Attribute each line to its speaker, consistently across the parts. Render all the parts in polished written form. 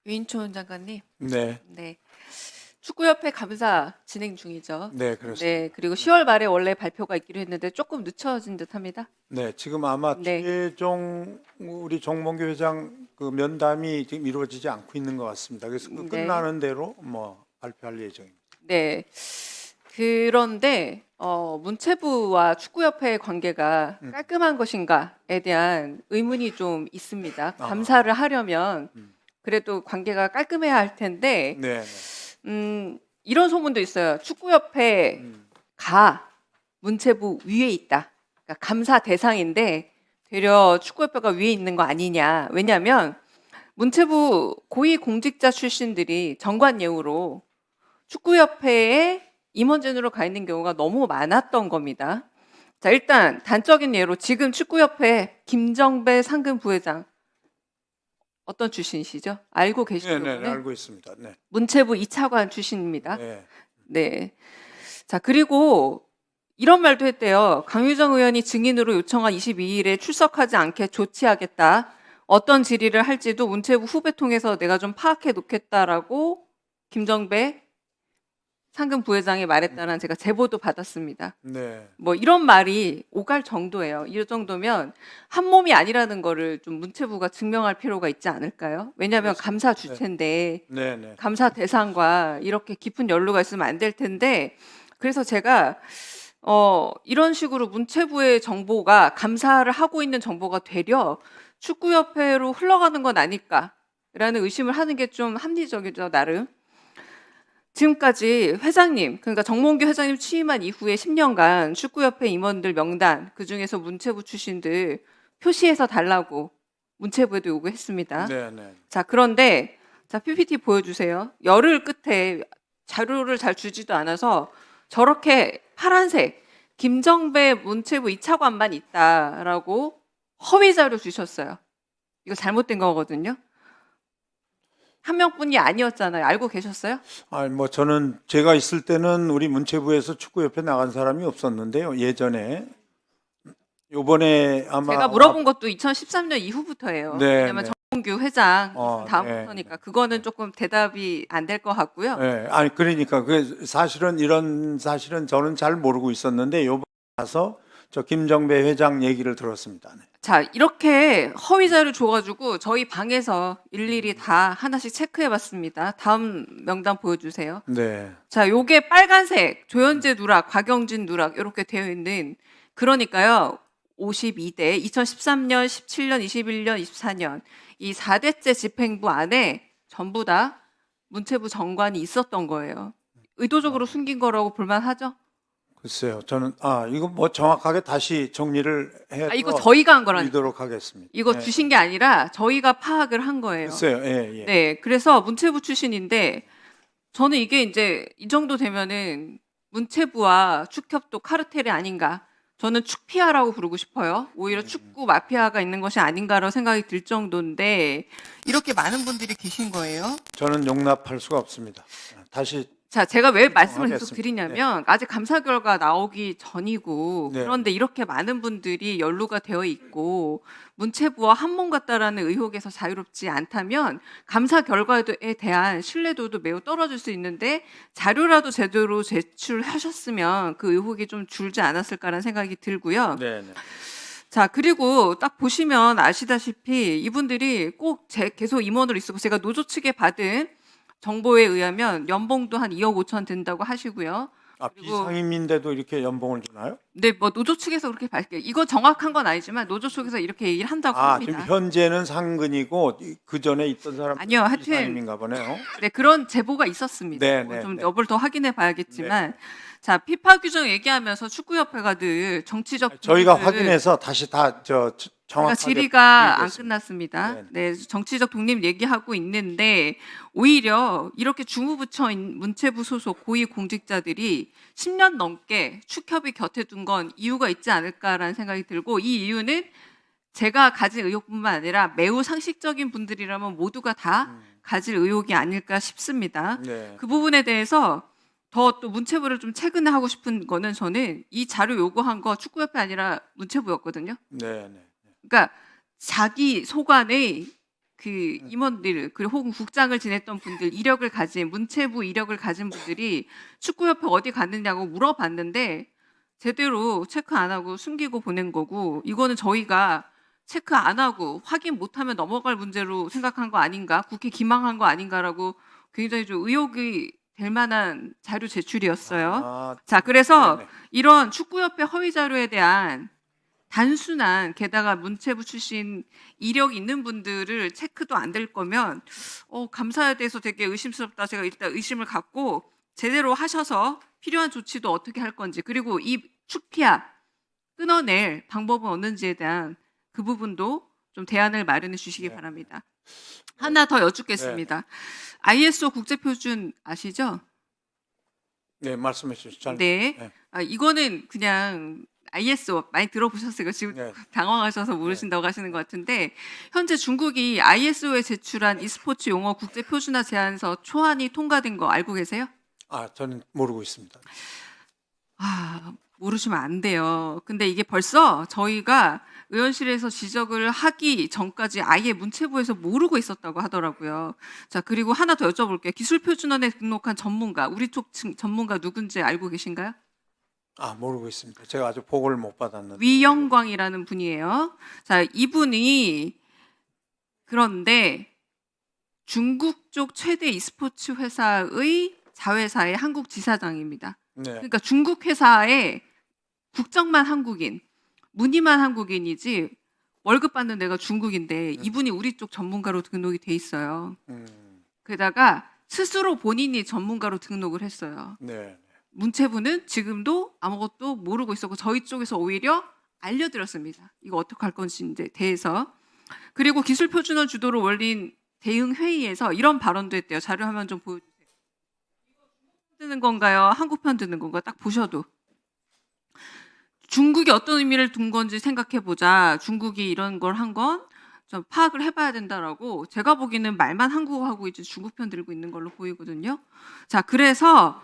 Speaker 1: 유인촌 장관님,
Speaker 2: 네,
Speaker 1: 네. 축구협회 감사 진행 중이죠.
Speaker 2: 네, 그렇습니다.
Speaker 1: 네, 그리고 10월 말에 원래 발표가 있기로 했는데 조금 늦춰진 듯합니다.
Speaker 2: 네, 지금 아마
Speaker 1: 네,
Speaker 2: 최종 우리 정몽규 회장 그 면담이 지금 이루어지지 않고 있는 것 같습니다. 그래서 그
Speaker 1: 네,
Speaker 2: 끝나는 대로 발표할 예정입니다.
Speaker 1: 네. 그런데 문체부와 축구협회의 관계가 깔끔한 것인가에 대한 의문이 좀 있습니다.
Speaker 2: 아.
Speaker 1: 감사를 하려면 그래도 관계가 깔끔해야 할 텐데,
Speaker 2: 네, 네.
Speaker 1: 이런 소문도 있어요. 축구협회가 문체부 위에 있다. 그러니까 감사 대상인데 되려 축구협회가 위에 있는 거 아니냐. 왜냐하면 문체부 고위 공직자 출신들이 정관 예우로 축구협회에 임원진으로 가 있는 경우가 너무 많았던 겁니다. 자, 일단 단적인 예로 지금 축구협회 김정배 상근 부회장 어떤 출신이시죠? 알고 계시죠?
Speaker 2: 네, 네, 알고 있습니다. 네,
Speaker 1: 문체부 2차관 출신입니다.
Speaker 2: 네,
Speaker 1: 네. 자, 그리고 이런 말도 했대요. 강유정 의원이 증인으로 요청한 22일에 출석하지 않게 조치하겠다. 어떤 질의를 할지도 문체부 후배 통해서 내가 좀 파악해 놓겠다라고 김정배 상근 부회장이 말했다는 제가 제보도 받았습니다.
Speaker 2: 네.
Speaker 1: 뭐 이런 말이 오갈 정도예요. 이 정도면 한 몸이 아니라는 거를 좀 문체부가 증명할 필요가 있지 않을까요? 왜냐하면
Speaker 2: 그렇습니다.
Speaker 1: 감사 주체인데
Speaker 2: 네, 네.
Speaker 1: 감사 대상과 이렇게 깊은 연루가 있으면 안 될 텐데, 그래서 제가 이런 식으로 문체부의 정보가 감사를 하고 있는 정보가 되려 축구협회로 흘러가는 건 아닐까라는 의심을 하는 게 좀 합리적이죠, 나름. 지금까지 회장님, 그러니까 정몽규 회장님 취임한 이후에 10년간 축구협회 임원들 명단, 그중에서 문체부 출신들 표시해서 달라고 문체부에도 요구했습니다.
Speaker 2: 네, 네.
Speaker 1: 자, 그런데 자, PPT 보여주세요. 열흘 끝에 자료를 잘 주지도 않아서 저렇게 파란색 김정배 문체부 2차관만 있다라고 허위 자료 주셨어요. 이거 잘못된 거거든요. 한 명뿐이 아니었잖아요. 알고 계셨어요?
Speaker 2: 저는 제가 있을 때는 우리 문체부에서 축구협회 나간 사람이 없었는데요. 예전에 요번에 아마
Speaker 1: 제가 물어본 것도 2013년 이후부터예요.
Speaker 2: 네,
Speaker 1: 왜냐면
Speaker 2: 네.
Speaker 1: 정몽규 회장
Speaker 2: 네.
Speaker 1: 다음부터니까 그거는 조금 대답이 안 될 것 같고요.
Speaker 2: 네, 그러니까 사실은 이런 사실은 저는 잘 모르고 있었는데 요번에 가서 저 김정배 회장 얘기를 들었습니다. 네.
Speaker 1: 자, 이렇게 허위 자료 줘가지고 저희 방에서 일일이 다 하나씩 체크해봤습니다. 다음 명단 보여주세요.
Speaker 2: 네.
Speaker 1: 자, 요게 빨간색 조현재 누락, 곽영진 누락 이렇게 되어 있는, 그러니까요. 52대 2013년, 17년, 21년, 24년 이 4대째 집행부 안에 전부 다 문체부 정관이 있었던 거예요. 의도적으로 숨긴 거라고 볼만하죠?
Speaker 2: 글쎄요. 저는 이거 정확하게 다시 정리를 해서
Speaker 1: 이거 저희가 한 거라니까.
Speaker 2: 드리도록 하겠습니다.
Speaker 1: 이거
Speaker 2: 네.
Speaker 1: 주신 게 아니라 저희가 파악을 한 거예요.
Speaker 2: 글쎄요. 예, 예.
Speaker 1: 네, 그래서 문체부 출신인데 저는 이게 이제 이 정도 되면은 문체부와 축협도 카르텔이 아닌가. 저는 축피아라고 부르고 싶어요. 오히려 축구 마피아가 있는 것이 아닌가라고 생각이 들 정도인데 이렇게 많은 분들이 계신 거예요.
Speaker 2: 저는 용납할 수가 없습니다. 다시
Speaker 1: 자, 제가 왜 말씀을 계속
Speaker 2: 하겠습니다.
Speaker 1: 드리냐면 아직 감사 결과 나오기 전이고,
Speaker 2: 네.
Speaker 1: 그런데 이렇게 많은 분들이 연루가 되어 있고 문체부와 한몸 같다라는 의혹에서 자유롭지 않다면 감사 결과에 대한 신뢰도도 매우 떨어질 수 있는데 자료라도 제대로 제출하셨으면 그 의혹이 좀 줄지 않았을까라는 생각이 들고요.
Speaker 2: 네, 네.
Speaker 1: 자, 그리고 딱 보시면 아시다시피 이분들이 꼭 계속 임원으로 있었고, 제가 노조 측에 받은 정보에 의하면 연봉도 한 2억 5천 된다고 하시고요. 그리고
Speaker 2: 비상임인데도 이렇게 연봉을 주나요?
Speaker 1: 네, 뭐 노조 측에서 그렇게 밝혀요. 이거 정확한 건 아니지만 노조 쪽에서 이렇게 얘기를 한다고
Speaker 2: 지금
Speaker 1: 합니다.
Speaker 2: 현재는 상근이고 그 전에 있던 사람
Speaker 1: 아니요, 하여튼
Speaker 2: 비상임인가 보네요.
Speaker 1: 네, 그런 제보가 있었습니다.
Speaker 2: 네,
Speaker 1: 뭐
Speaker 2: 네,
Speaker 1: 좀
Speaker 2: 네.
Speaker 1: 여부를 더 확인해 봐야겠지만, 자, 피파 규정 얘기하면서 축구협회가 늘 정치적
Speaker 2: 저희가
Speaker 1: 독립을-
Speaker 2: 확인해서 다시 다
Speaker 1: 그러니까
Speaker 2: 정확하게
Speaker 1: 질의가 안
Speaker 2: 드리겠습니다.
Speaker 1: 끝났습니다.
Speaker 2: 네.
Speaker 1: 네, 정치적 독립 얘기하고 있는데 오히려 이렇게 주무부처인 문체부 소속 고위 공직자들이 10년 넘게 축협이 곁에 둔 건 이유가 있지 않을까라는 생각이 들고, 이 이유는 제가 가진 의혹뿐만 아니라 매우 상식적인 분들이라면 모두가 다 가질 의혹이 아닐까 싶습니다.
Speaker 2: 네.
Speaker 1: 그 부분에 대해서 더 또 문체부를 좀 최근에 하고 싶은 거는, 저는 이 자료 요구한 거 축구협회 아니라 문체부였거든요.
Speaker 2: 네, 네.
Speaker 1: 그러니까 자기 소관의 그 임원들 그리고 혹은 국장을 지냈던 분들 이력을 가진 문체부 이력을 가진 분들이 축구협회 어디 갔느냐고 물어봤는데 제대로 체크 안 하고 숨기고 보낸 거고 이거는 저희가 체크 안 하고 확인 못하면 넘어갈 문제로 생각한 거 아닌가 국회 기망한 거 아닌가라고 굉장히 좀 의혹이 될 만한 자료 제출이었어요.
Speaker 2: 아,
Speaker 1: 자, 그래서
Speaker 2: 네네.
Speaker 1: 이런 축구협회 허위 자료에 대한 단순한 게다가 문체부 출신 이력 있는 분들을 체크도 안 될 거면 감사에 대해서 되게 의심스럽다. 제가 일단 의심을 갖고 제대로 하셔서 필요한 조치도 어떻게 할 건지 그리고 이 축피아 끊어낼 방법은 없는지에 대한 그 부분도 좀 대안을 마련해 주시기
Speaker 2: 네.
Speaker 1: 바랍니다. 하나 더 여쭙겠습니다. ISO 국제표준 아시죠?
Speaker 2: 네, 말씀해 주시죠.
Speaker 1: 네.
Speaker 2: 네.
Speaker 1: 이거는 그냥 ISO 많이 들어보셨어요. 지금
Speaker 2: 네.
Speaker 1: 당황하셔서 모르신다고 하시는 것 같은데 현재 중국이 ISO에 제출한 e스포츠 용어 국제표준화 제안서 초안이 통과된 거 알고 계세요?
Speaker 2: 아, 저는 모르고 있습니다.
Speaker 1: 모르시면 안 돼요. 근데 이게 벌써 저희가 의원실에서 지적을 하기 전까지 아예 문체부에서 모르고 있었다고 하더라고요. 자, 그리고 하나 더 여쭤볼게요. 기술표준원에 등록한 전문가, 우리 쪽 전문가 누군지 알고 계신가요?
Speaker 2: 아, 모르고 있습니다. 제가 아직 보고를 못 받았는데.
Speaker 1: 위영광이라는 분이에요. 자, 이분이 그런데 중국 쪽 최대 e스포츠 회사의 자회사의 한국 지사장입니다.
Speaker 2: 네.
Speaker 1: 그러니까 중국 회사에 국적만 한국인, 무늬만 한국인이지 월급 받는 데가 중국인데 이분이 우리 쪽 전문가로 등록이 돼 있어요. 게다가 스스로 본인이 전문가로 등록을 했어요.
Speaker 2: 네.
Speaker 1: 문체부는 지금도 아무것도 모르고 있었고 저희 쪽에서 오히려 알려드렸습니다. 이거 어떻게 할 건지에 대해서. 그리고 기술표준원 주도로 열린 대응 회의에서 이런 발언도 했대요. 자료 화면 좀 보여주세요. 드는 건가요? 한국 편 드는 건가요? 딱 보셔도. 중국이 어떤 의미를 둔 건지 생각해보자. 중국이 이런 걸 한 건 좀 파악을 해봐야 된다라고 제가 보기에는 말만 한국어하고 이제 중국 편 들고 있는 걸로 보이거든요. 자, 그래서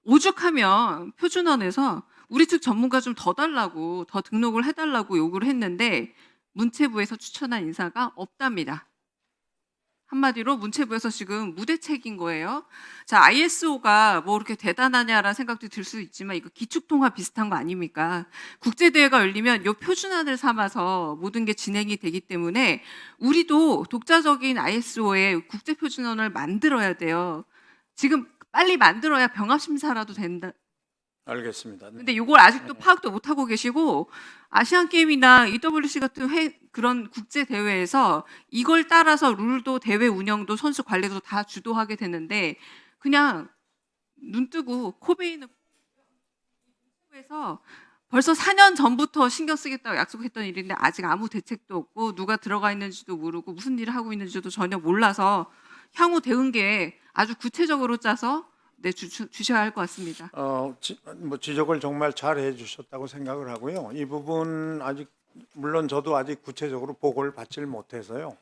Speaker 1: 오죽하면 표준원에서 우리 측 전문가 좀 더 달라고 더 등록을 해달라고 요구를 했는데 문체부에서 추천한 인사가 없답니다. 한마디로 문체부에서 지금 무대책인 거예요. 자, ISO가 뭐 그렇게 대단하냐라는 생각도 들 수 있지만 이거 기축통화 비슷한 거 아닙니까? 국제대회가 열리면 요 표준안을 삼아서 모든 게 진행이 되기 때문에 우리도 독자적인 ISO의 국제표준안을 만들어야 돼요. 지금 빨리 만들어야 병합심사라도 된다.
Speaker 2: 알겠습니다.
Speaker 1: 근데 이걸 아직도 파악도 못 하고 계시고 아시안 게임이나 EWC 같은 그런 국제 대회에서 이걸 따라서 룰도 대회 운영도 선수 관리도 다 주도하게 되는데 그냥 눈 뜨고 코 베이는 에서 벌써 4년 전부터 신경 쓰겠다고 약속했던 일인데 아직 아무 대책도 없고 누가 들어가 있는지도 모르고 무슨 일을 하고 있는지도 전혀 몰라서 향후 대응계획 아주 구체적으로 짜서 주셔야 할 것 같습니다.
Speaker 2: 뭐 지적을 정말 잘 해주셨다고 생각을 하고요. 이 부분 아직 물론 저도 아직 구체적으로 보고를 받질 못해서요.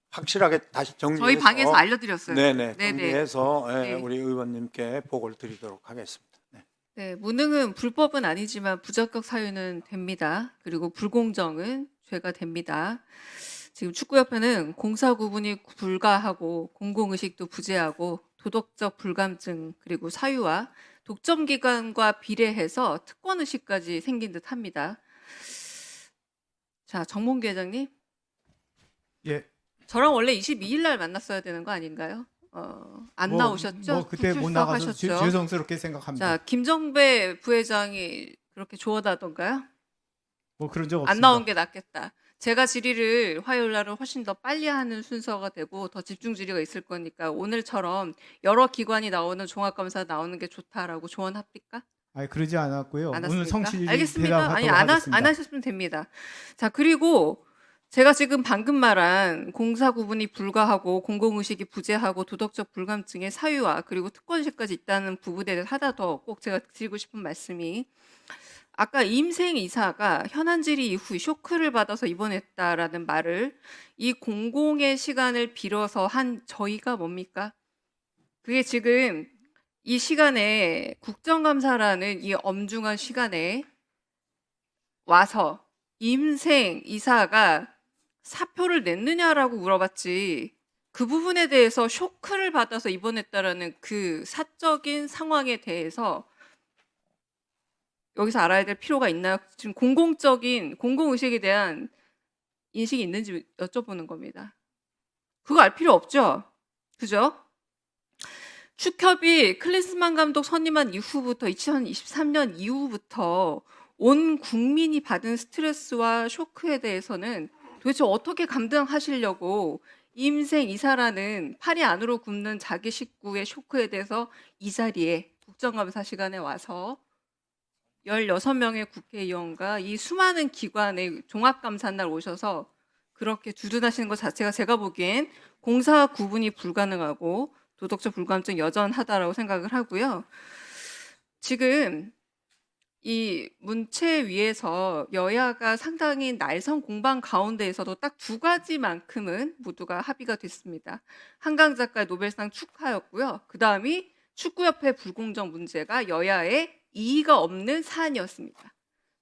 Speaker 2: 확실하게 다시 정리해서
Speaker 1: 저희 방에서 알려드렸어요.
Speaker 2: 네네
Speaker 1: 네네.
Speaker 2: 정리해서
Speaker 1: 네.
Speaker 2: 우리 의원님께 보고를 드리도록 하겠습니다. 네.
Speaker 1: 네, 무능은 불법은 아니지만 부적격 사유는 됩니다. 그리고 불공정은 죄가 됩니다. 지금 축구협회는 공사 구분이 불가하고 공공의식도 부재하고 도덕적 불감증 그리고 사유와 독점기관과 비례해서 특권의식까지 생긴 듯 합니다. 자, 정몽규 회장님.
Speaker 3: 예.
Speaker 1: 저랑 원래 22일 날 만났어야 되는 거 아닌가요? 안 나오셨죠?
Speaker 3: 뭐 그때 못 나가서 죄송스럽게 생각합니다.
Speaker 1: 자, 김정배 부회장이 그렇게 좋아하던가요?
Speaker 3: 뭐 그런 적 없습니다.
Speaker 1: 안 나온 게 낫겠다. 제가 질의를 화요일 날은 훨씬 더 빨리 하는 순서가 되고 더 집중 질의가 있을 거니까 오늘처럼 여러 기관이 나오는 종합감사 나오는 게 좋다라고 조언합니까?
Speaker 3: 아니 그러지 않았고요.
Speaker 1: 안
Speaker 3: 오늘
Speaker 1: 했습니까?
Speaker 3: 성실히
Speaker 1: 알겠습니다. 아니
Speaker 3: 대답하도록 하겠습니다.
Speaker 1: 안 하셨으면 됩니다. 자, 그리고 제가 지금 방금 말한 공사 구분이 불가하고 공공의식이 부재하고 도덕적 불감증의 사유와 그리고 특권의식까지 있다는 부분에 대해서 하나 더 꼭 제가 드리고 싶은 말씀이 아까 임생 이사가 현안 질의 이후 쇼크를 받아서 입원했다라는 말을 이 공공의 시간을 빌어서 한 저희가 뭡니까? 그게 지금 이 시간에 국정감사라는 이 엄중한 시간에 와서 임생 이사가 사표를 냈느냐라고 물어봤지 그 부분에 대해서 쇼크를 받아서 입원했다라는 그 사적인 상황에 대해서 여기서 알아야 될 필요가 있나요? 지금 공공적인 공공의식에 대한 인식이 있는지 여쭤보는 겁니다. 그거 알 필요 없죠? 그죠? 축협이 클린스만 감독 선임한 이후부터 2023년 이후부터 온 국민이 받은 스트레스와 쇼크에 대해서는 도대체 어떻게 감당하시려고 임생 이사라는 팔이 안으로 굽는 자기 식구의 쇼크에 대해서 이 자리에 국정감사 시간에 와서 16명의 국회의원과 이 수많은 기관의 종합감사날 오셔서 그렇게 두둔하시는 것 자체가 제가 보기엔 공사 구분이 불가능하고 도덕적 불감증 여전하다라고 생각을 하고요. 지금 이 문체위에서 여야가 상당히 날선 공방 가운데에서도 딱 두 가지만큼은 모두가 합의가 됐습니다. 한강 작가의 노벨상 축하였고요. 그 다음이 축구협회 불공정 문제가 여야의 이의가 없는 사안이었습니다.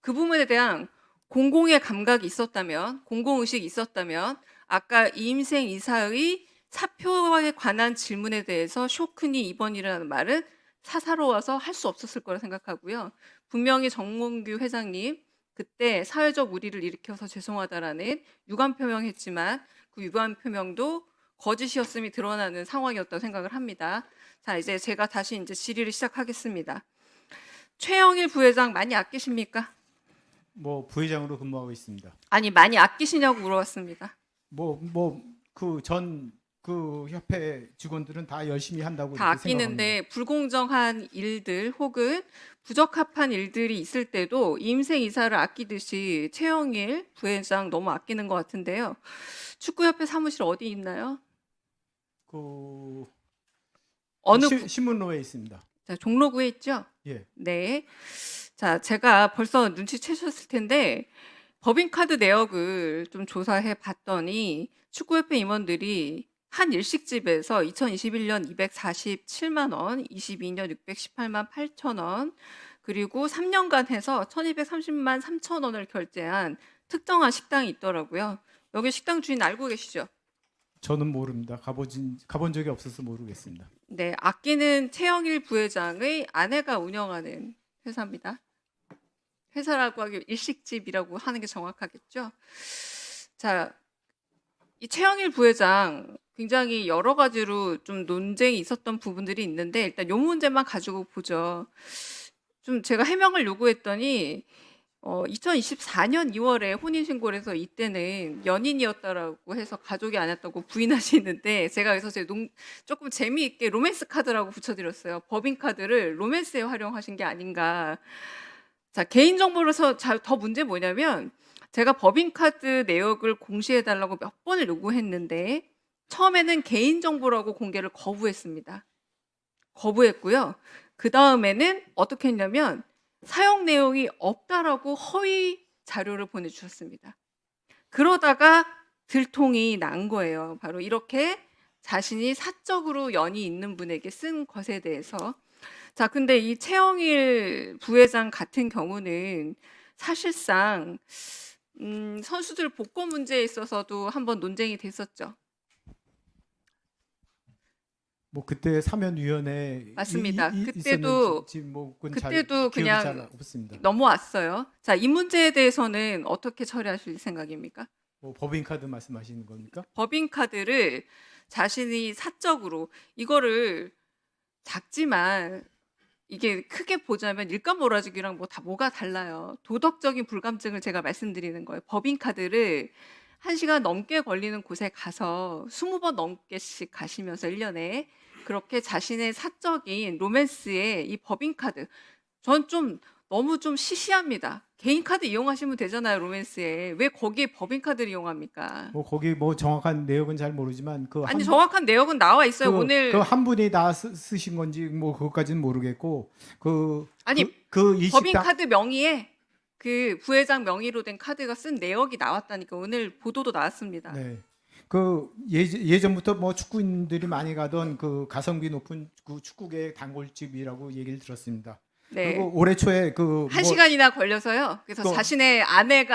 Speaker 1: 그 부분에 대한 공공의 감각이 있었다면, 공공의식이 있었다면 아까 이임생 이사의 사표에 관한 질문에 대해서 쇼크니 입원이라는 말은 사사로워서 할 수 없었을 거라 생각하고요. 분명히 정몽규 회장님 그때 사회적 우리를 일으켜서 죄송하다라는 유감 표명했지만 그 유감 표명도 거짓이었음이 드러나는 상황이었다고 생각을 합니다. 자, 이제 제가 다시 이제 질의를 시작하겠습니다. 최영일 부회장 많이 아끼십니까?
Speaker 3: 뭐 부회장으로 근무하고 있습니다.
Speaker 1: 아니, 많이 아끼시냐고 물어봤습니다.
Speaker 3: 그 협회 직원들은 다 열심히 한다고
Speaker 1: 다
Speaker 3: 이렇게 생각합니다.
Speaker 1: 아끼는데 불공정한 일들 혹은 부적합한 일들이 있을 때도 임생 이사를 아끼듯이 최영일 부회장 너무 아끼는 것 같은데요. 축구협회 사무실 어디 있나요?
Speaker 3: 그
Speaker 1: 어느
Speaker 3: 신문로에 있습니다.
Speaker 1: 자, 종로구에 있죠?
Speaker 3: 예.
Speaker 1: 네. 자, 제가 벌써 눈치채셨을 텐데 법인카드 내역을 좀 조사해 봤더니 축구협회 임원들이 한 일식집에서 2021년 247만 원, 22년 618만 8천 원, 그리고 3년간 해서 1230만 3천 원을 결제한 특정한 식당이 있더라고요. 여기 식당 주인 알고 계시죠?
Speaker 3: 저는 모릅니다. 가본 적이 없어서 모르겠습니다.
Speaker 1: 네, 아끼는 최영일 부회장의 아내가 운영하는 회사입니다. 회사라고 하기 일식집이라고 하는 게 정확하겠죠. 자, 이 최영일 부회장 굉장히 여러 가지로 좀 논쟁이 있었던 부분들이 있는데 일단 요 문제만 가지고 보죠. 좀 제가 해명을 요구했더니 2024년 2월에 혼인신고를 해서 이때는 연인이었다라고 해서 가족이 아니었다고 부인하시는데 제가 그래서 조금 재미있게 로맨스 카드라고 붙여드렸어요. 법인카드를 로맨스에 활용하신 게 아닌가. 자, 개인정보로서 더 문제 뭐냐면 제가 법인카드 내역을 공시해달라고 몇 번을 요구했는데 처음에는 개인정보라고 공개를 거부했습니다. 거부했고요. 그 다음에는 어떻게 했냐면 사용 내용이 없다라고 허위 자료를 보내주셨습니다. 그러다가 들통이 난 거예요. 바로 이렇게 자신이 사적으로 연이 있는 분에게 쓴 것에 대해서. 자, 근데 이 최영일 부회장 같은 경우는 사실상 선수들 복권 문제에 있어서도 한번 논쟁이 됐었죠.
Speaker 3: 뭐 그때 사면위원회
Speaker 1: 맞습니다.
Speaker 3: 그때도
Speaker 1: 그때도 그냥
Speaker 3: 잘 없습니다.
Speaker 1: 넘어왔어요. 자, 이 문제에 대해서는 어떻게 처리하실 생각입니까?
Speaker 3: 뭐 법인카드 말씀하시는 겁니까?
Speaker 1: 법인카드를 자신이 사적으로 이거를 작지만 이게 크게 보자면 일감몰아주기랑 뭐가 달라요. 도덕적인 불감증을 제가 말씀드리는 거예요. 법인카드를 1시간 넘게 걸리는 곳에 가서 20번 넘게씩 가시면서 1년에 그렇게 자신의 사적인 로맨스에 이 법인카드 전 너무 좀 시시합니다. 개인 카드 이용하시면 되잖아요. 로맨스에 왜 거기에 법인카드를 이용합니까?
Speaker 3: 뭐 거기 뭐 정확한 내역은 잘 모르지만
Speaker 1: 아니 정확한 내역은 나와 있어요. 오늘
Speaker 3: 그 한 분이 다 쓰신 건지 뭐 그것까지는 모르겠고
Speaker 1: 아니
Speaker 3: 그 일식당
Speaker 1: 법인카드 명의에 그 부회장 명의로 된 카드가 쓴 내역이 나왔다니까 오늘 보도도 나왔습니다.
Speaker 3: 네. 그 예전부터 뭐 축구인들이 많이 가던 그 가성비 높은 그 축구계 단골집이라고 얘기를 들었습니다.
Speaker 1: 네.
Speaker 3: 그리고 올해 초에 그
Speaker 1: 한 시간이나 걸려서요. 그래서
Speaker 3: 그-
Speaker 1: 자신의 아내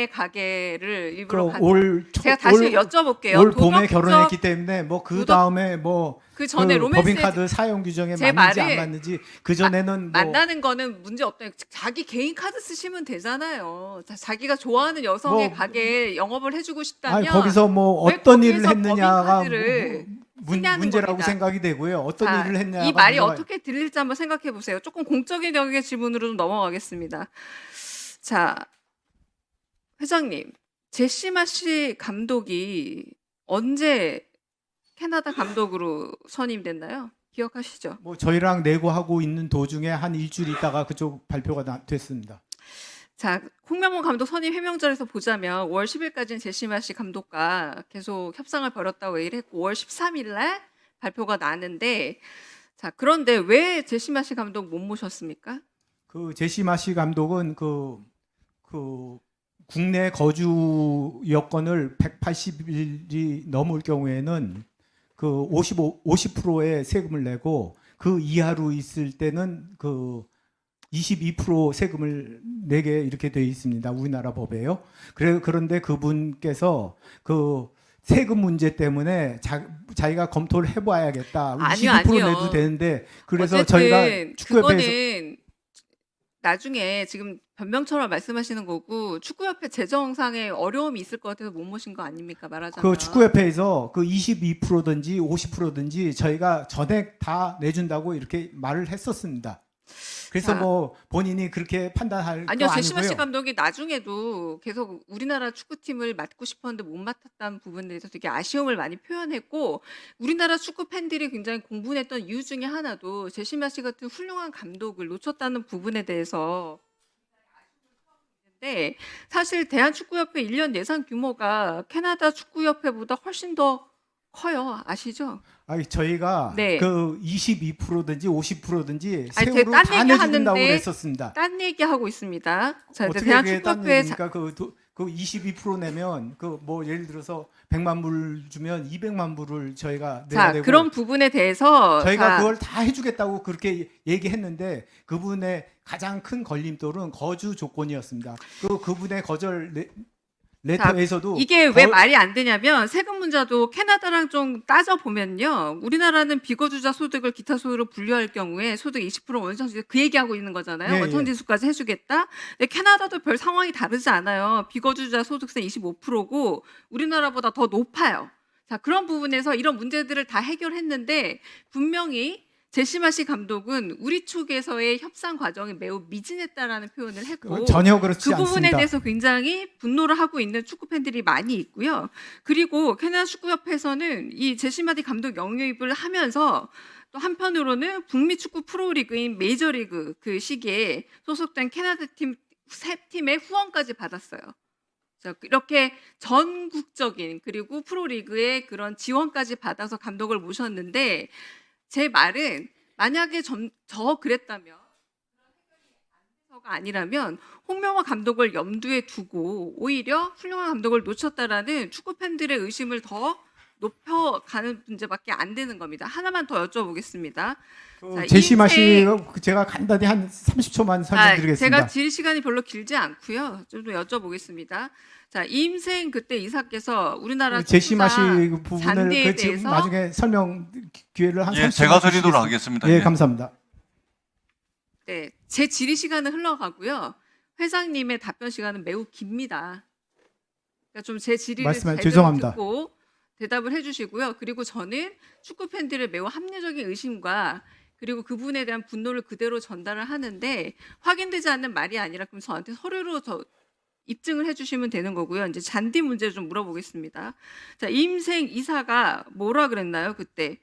Speaker 1: 가게를 일부러
Speaker 3: 올
Speaker 1: 제가 다시 여쭤볼게요.
Speaker 3: 올 봄에
Speaker 1: 도덕적-
Speaker 3: 결혼했기 때문에 뭐 그
Speaker 1: 도덕-
Speaker 3: 다음에 뭐
Speaker 1: 그 전에
Speaker 3: 그
Speaker 1: 로맨스에
Speaker 3: 법인카드 사용 규정에
Speaker 1: 제
Speaker 3: 맞는지 안
Speaker 1: 말을
Speaker 3: 맞는지 그 전에는 뭐
Speaker 1: 만나는 거는 문제 없다. 자기 개인 카드 쓰시면 되잖아요. 자기가 좋아하는 여성의
Speaker 3: 뭐-
Speaker 1: 가게에 영업을 해주고 싶다면
Speaker 3: 아니 거기서 뭐
Speaker 1: 왜
Speaker 3: 어떤 일을
Speaker 1: 거기에서
Speaker 3: 했느냐가
Speaker 1: 법인카드를 쓰냐는
Speaker 3: 문제라고
Speaker 1: 겁니다.
Speaker 3: 생각이 되고요. 어떤
Speaker 1: 자,
Speaker 3: 일을 했냐가
Speaker 1: 이 말이
Speaker 3: 문제가-
Speaker 1: 어떻게 들릴지 한번 생각해 보세요. 조금 공적인 영역의 질문으로 좀 넘어가겠습니다. 자, 회장님, 제시마 씨 감독이 언제 캐나다 감독으로 선임됐나요? 기억하시죠?
Speaker 3: 뭐 저희랑 내고하고 있는 도중에 한 일주일 있다가 그쪽 발표가 됐습니다.
Speaker 1: 자, 홍명보 감독 선임 해명절에서 보자면 5월 10일까지는 제시마 씨 감독과 계속 협상을 벌였다고 얘기를 했고 5월 13일 날 발표가 나는데 자, 그런데 왜 제시마 씨 감독 못 모셨습니까?
Speaker 3: 그 제시마 씨 감독은 그 국내 거주 여건을 180일이 넘을 경우에는 그 50%의 세금을 내고 그 이하로 있을 때는 그 22% 세금을 내게 이렇게 되어 있습니다. 우리나라 법에요. 그런데 그분께서 그 세금 문제 때문에 자기가 검토를 해봐야겠다.
Speaker 1: 아니요,
Speaker 3: 22%
Speaker 1: 아니요.
Speaker 3: 내도 되는데 그래서
Speaker 1: 어쨌든
Speaker 3: 저희가 축구협회에서
Speaker 1: 그거는 나중에 지금 변명처럼 말씀하시는 거고 축구협회 재정상의 어려움이 있을 것 같아서 못 모신 거 아닙니까 말하자면.
Speaker 3: 그 축구협회에서 그 22%든지 50%든지 저희가 전액 다 내준다고 이렇게 말을 했었습니다. 그래서
Speaker 1: 자.
Speaker 3: 뭐 본인이 그렇게 판단할
Speaker 1: 아니요,
Speaker 3: 거
Speaker 1: 제시마 씨
Speaker 3: 아니고요.
Speaker 1: 감독이 나중에도 계속 우리나라 축구팀을 맡고 싶었는데 못 맡았다는 부분에 대해서 되게 아쉬움을 많이 표현했고 우리나라 축구 팬들이 굉장히 공분했던 이유 중에 하나도 제시마 씨 같은 훌륭한 감독을 놓쳤다는 부분에 대해서 근데 사실 대한축구협회 1년 예산 규모가 캐나다 축구협회보다 훨씬 더 커요. 아시죠?
Speaker 3: 아니 저희가
Speaker 1: 네.
Speaker 3: 그 22%든지 50%든지
Speaker 1: 아니,
Speaker 3: 세후로
Speaker 1: 딴
Speaker 3: 다
Speaker 1: 얘기
Speaker 3: 내준다고
Speaker 1: 하는데
Speaker 3: 그랬었습니다.
Speaker 1: 딴 얘기하고 있습니다. 자, 이제
Speaker 3: 어떻게 그게 딴
Speaker 1: 대한축구협회
Speaker 3: 얘기입니까? 그 22% 내면 그 뭐 예를 들어서 100만 불 주면 200만 불을 저희가 내야
Speaker 1: 자,
Speaker 3: 되고
Speaker 1: 그런 부분에 대해서
Speaker 3: 저희가
Speaker 1: 자,
Speaker 3: 그걸 다 해주겠다고 그렇게 얘기했는데 그분의 가장 큰 걸림돌은 거주 조건이었습니다. 그분의 거절 레터에서도
Speaker 1: 이게 왜 말이 안 되냐면 세금 문제도 캐나다랑 좀 따져 보면요. 우리나라는 비거주자 소득을 기타 소득으로 분류할 경우에 소득 20% 원천지 그 얘기하고 있는 거잖아요.
Speaker 3: 예,
Speaker 1: 원천지수까지 해주겠다. 근데 캐나다도 별 상황이 다르지 않아요. 비거주자 소득세 25%고 우리나라보다 더 높아요. 자, 그런 부분에서 이런 문제들을 다 해결했는데 분명히 제시마 씨 감독은 우리 쪽에서의 협상 과정이 매우 미진했다라는 표현을 했고
Speaker 3: 전혀 그렇지
Speaker 1: 그 부분에
Speaker 3: 않습니다.
Speaker 1: 대해서 굉장히 분노를 하고 있는 축구 팬들이 많이 있고요. 그리고 캐나다 축구협회에서는 이 제시마디 감독 영입을 하면서 또 한편으로는 북미 축구 프로리그인 메이저리그 그 시기에 소속된 캐나다 세 팀의 후원까지 받았어요. 자, 이렇게 전국적인 그리고 프로리그의 그런 지원까지 받아서 감독을 모셨는데 제 말은 만약에 저 그랬다면 가 아니라면 홍명보 감독을 염두에 두고 오히려 훌륭한 감독을 놓쳤다라는 축구 팬들의 의심을 더 높여가는 문제밖에 안 되는 겁니다. 하나만 더 여쭤보겠습니다. 자,
Speaker 3: 제시마 씨
Speaker 1: 인생-
Speaker 3: 제가 간단히 한 30초만
Speaker 1: 아,
Speaker 3: 설명드리겠습니다.
Speaker 1: 제가 질 시간이 별로 길지 않고요. 좀 더 여쭤보겠습니다. 자, 이임생 그때 이사께서 우리나라
Speaker 3: 제시마 씨
Speaker 1: 축구가
Speaker 3: 그 부분을
Speaker 1: 잔디에
Speaker 3: 그 지금
Speaker 1: 대해서
Speaker 3: 나중에 설명 기회를 한 30초만
Speaker 4: 제가 드리도록
Speaker 3: 주시겠습니다.
Speaker 4: 하겠습니다.
Speaker 3: 예,
Speaker 4: 예.
Speaker 3: 감사합니다.
Speaker 1: 네, 제 질의 시간은 흘러가고요. 회장님의 답변 시간은 매우 깁니다. 그러니까 좀 제 질의를
Speaker 3: 말씀해-
Speaker 1: 제대로
Speaker 3: 죄송합니다.
Speaker 1: 듣고 대답을 해주시고요. 그리고 저는 축구 팬들의 매우 합리적인 의심과 그리고 그분에 대한 분노를 그대로 전달을 하는데 확인되지 않는 말이 아니라 그럼 저한테 서류로 입증을 해주시면 되는 거고요. 이제 잔디 문제 좀 물어보겠습니다. 자, 이임생 이사가 뭐라 그랬나요 그때?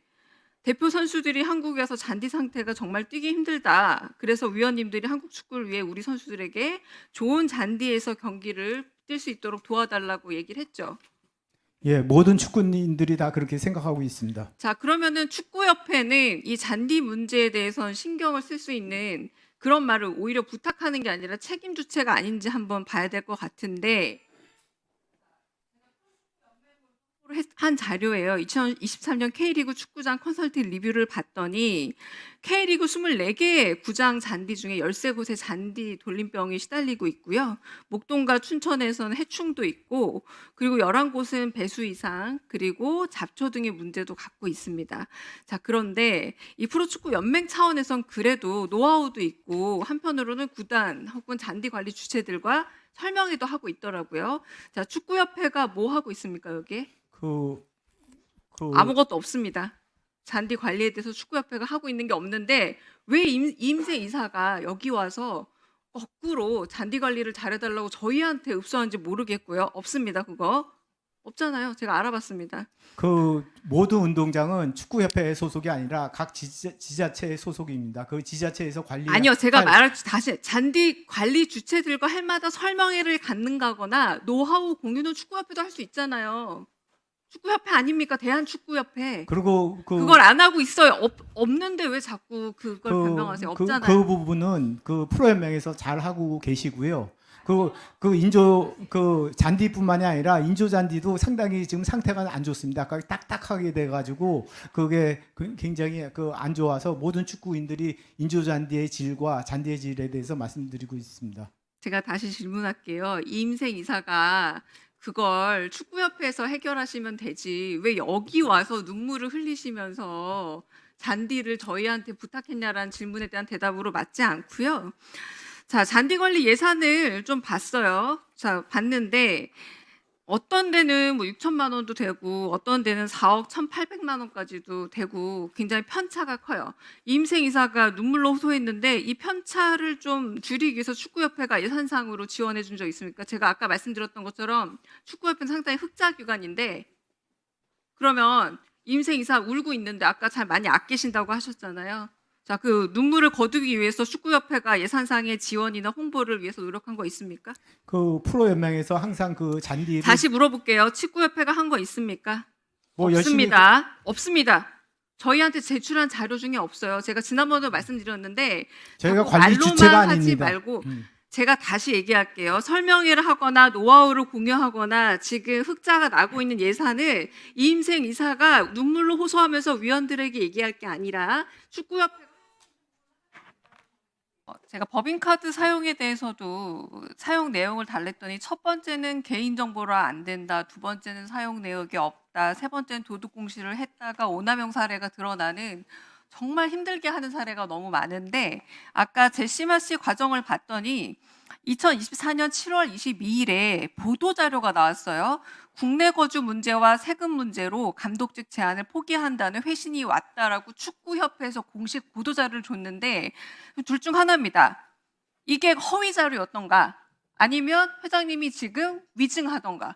Speaker 1: 대표 선수들이 한국에서 잔디 상태가 정말 뛰기 힘들다. 그래서 위원님들이 한국 축구를 위해 우리 선수들에게 좋은 잔디에서 경기를 뛸 수 있도록 도와달라고 얘기를 했죠.
Speaker 3: 예, 모든 축구인들이 다 그렇게 생각하고 있습니다.
Speaker 1: 자, 그러면은 축구협회는 이 잔디 문제에 대해서는 신경을 쓸 수 있는 그런 말을 오히려 부탁하는 게 아니라 책임 주체가 아닌지 한번 봐야 될 것 같은데 한 자료예요. 2023년 K리그 축구장 컨설팅 리뷰를 봤더니 K리그 24개 구장 잔디 중에 13곳의 잔디 돌림병이 시달리고 있고요. 목동과 춘천에서는 해충도 있고, 그리고 11곳은 배수 이상, 그리고 잡초 등의 문제도 갖고 있습니다. 자, 그런데 이 프로축구 연맹 차원에선 그래도 노하우도 있고, 한편으로는 구단 혹은 잔디 관리 주체들과 설명회도 하고 있더라고요. 자, 축구협회가 뭐 하고 있습니까, 여기에? 아무것도 없습니다. 잔디 관리에 대해서 축구협회가 하고 있는 게 없는데 왜 이임세 이사가 여기 와서 거꾸로 잔디 관리를 잘해달라고 저희한테 읍소한지 모르겠고요. 없습니다. 그거 없잖아요. 제가 알아봤습니다.
Speaker 3: 그 모든 운동장은 축구협회 소속이 아니라 각 지자체 소속입니다. 그 지자체에서 관리.
Speaker 1: 아니요, 제가 다시 잔디 관리 주체들과 해마다 설명회를 갖는다거나 노하우 공유는 축구협회도 할 수 있잖아요. 축구협회 아닙니까? 대한축구협회.
Speaker 3: 그리고
Speaker 1: 그걸 안 하고 있어요. 없는데 왜 자꾸 그걸 변명하세요? 없잖아요.
Speaker 3: 그 부분은 그 프로연맹에서 잘 하고 계시고요. 잔디뿐만이 아니라 인조 잔디도 상당히 지금 상태가 안 좋습니다. 아까 딱딱하게 돼가지고 그게 굉장히 안 좋아서 모든 축구인들이 인조 잔디의 질과 잔디의 질에 대해서 말씀드리고 있습니다.
Speaker 1: 제가 다시 질문할게요. 이임세 이사가 그걸 축구협회에서 해결하시면 되지 왜 여기 와서 눈물을 흘리시면서 잔디를 저희한테 부탁했냐라는 질문에 대한 대답으로 맞지 않고요. 자, 잔디 관리 예산을 좀 봤어요. 자, 봤는데 어떤 데는 뭐 6천만 원도 되고 어떤 데는 4억 1,800만 원까지도 되고 굉장히 편차가 커요. 이임세 이사가 눈물로 호소했는데 이 편차를 좀 줄이기 위해서 축구협회가 예산상으로 지원해 준 적 있습니까? 제가 아까 말씀드렸던 것처럼 축구협회는 상당히 흑자 기관인데 그러면 이임세 이사 울고 있는데 아까 잘 많이 아끼신다고 하셨잖아요. 자, 그 눈물을 거두기 위해서 축구협회가 예산상의 지원이나 홍보를 위해서 노력한 거 있습니까?
Speaker 3: 그 프로연맹에서 항상 그 잔디를
Speaker 1: 다시 물어볼게요. 축구협회가 한 거 있습니까?
Speaker 3: 뭐
Speaker 1: 없습니다. 없습니다. 저희한테 제출한 자료 중에 없어요. 제가 지난번에도 말씀드렸는데
Speaker 3: 저희가
Speaker 1: 자꾸
Speaker 3: 관리
Speaker 1: 말로만
Speaker 3: 주체가
Speaker 1: 하지
Speaker 3: 아닙니다.
Speaker 1: 말고 제가 다시 얘기할게요. 설명회를 하거나 노하우를 공유하거나 지금 흑자가 나고 있는 예산을 이임세 이사가 눈물로 호소하면서 위원들에게 얘기할 게 아니라 축구협회 제가 법인카드 사용에 대해서도 사용 내용을 달랬더니 첫 번째는 개인정보라 안 된다, 두 번째는 사용 내역이 없다, 세 번째는 도둑공시를 했다가 오남용 사례가 드러나는 정말 힘들게 하는 사례가 너무 많은데 아까 제시마 씨 과정을 봤더니 2024년 7월 22일에 보도자료가 나왔어요. 국내 거주 문제와 세금 문제로 감독직 제안을 포기한다는 회신이 왔다라고 축구협회에서 공식 보도자료를 줬는데 둘 중 하나입니다. 이게 허위 자료였던가 아니면 회장님이 지금 위증하던가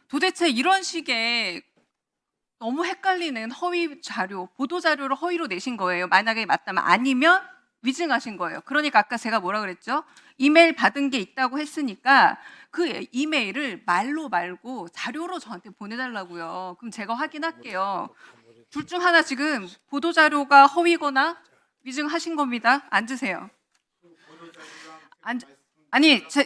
Speaker 1: 도대체 이런 식의 너무 헷갈리는 허위 자료, 보도 자료를 허위로 내신 거예요. 만약에 맞다면 아니면 위증하신 거예요. 그러니까 아까 제가 뭐라 그랬죠? 이메일 받은 게 있다고 했으니까 그 이메일을 말로 말고 자료로 저한테 보내달라고요. 그럼 제가 확인할게요. 둘 중 하나 지금 보도 자료가 허위거나 위증하신 겁니다. 앉으세요.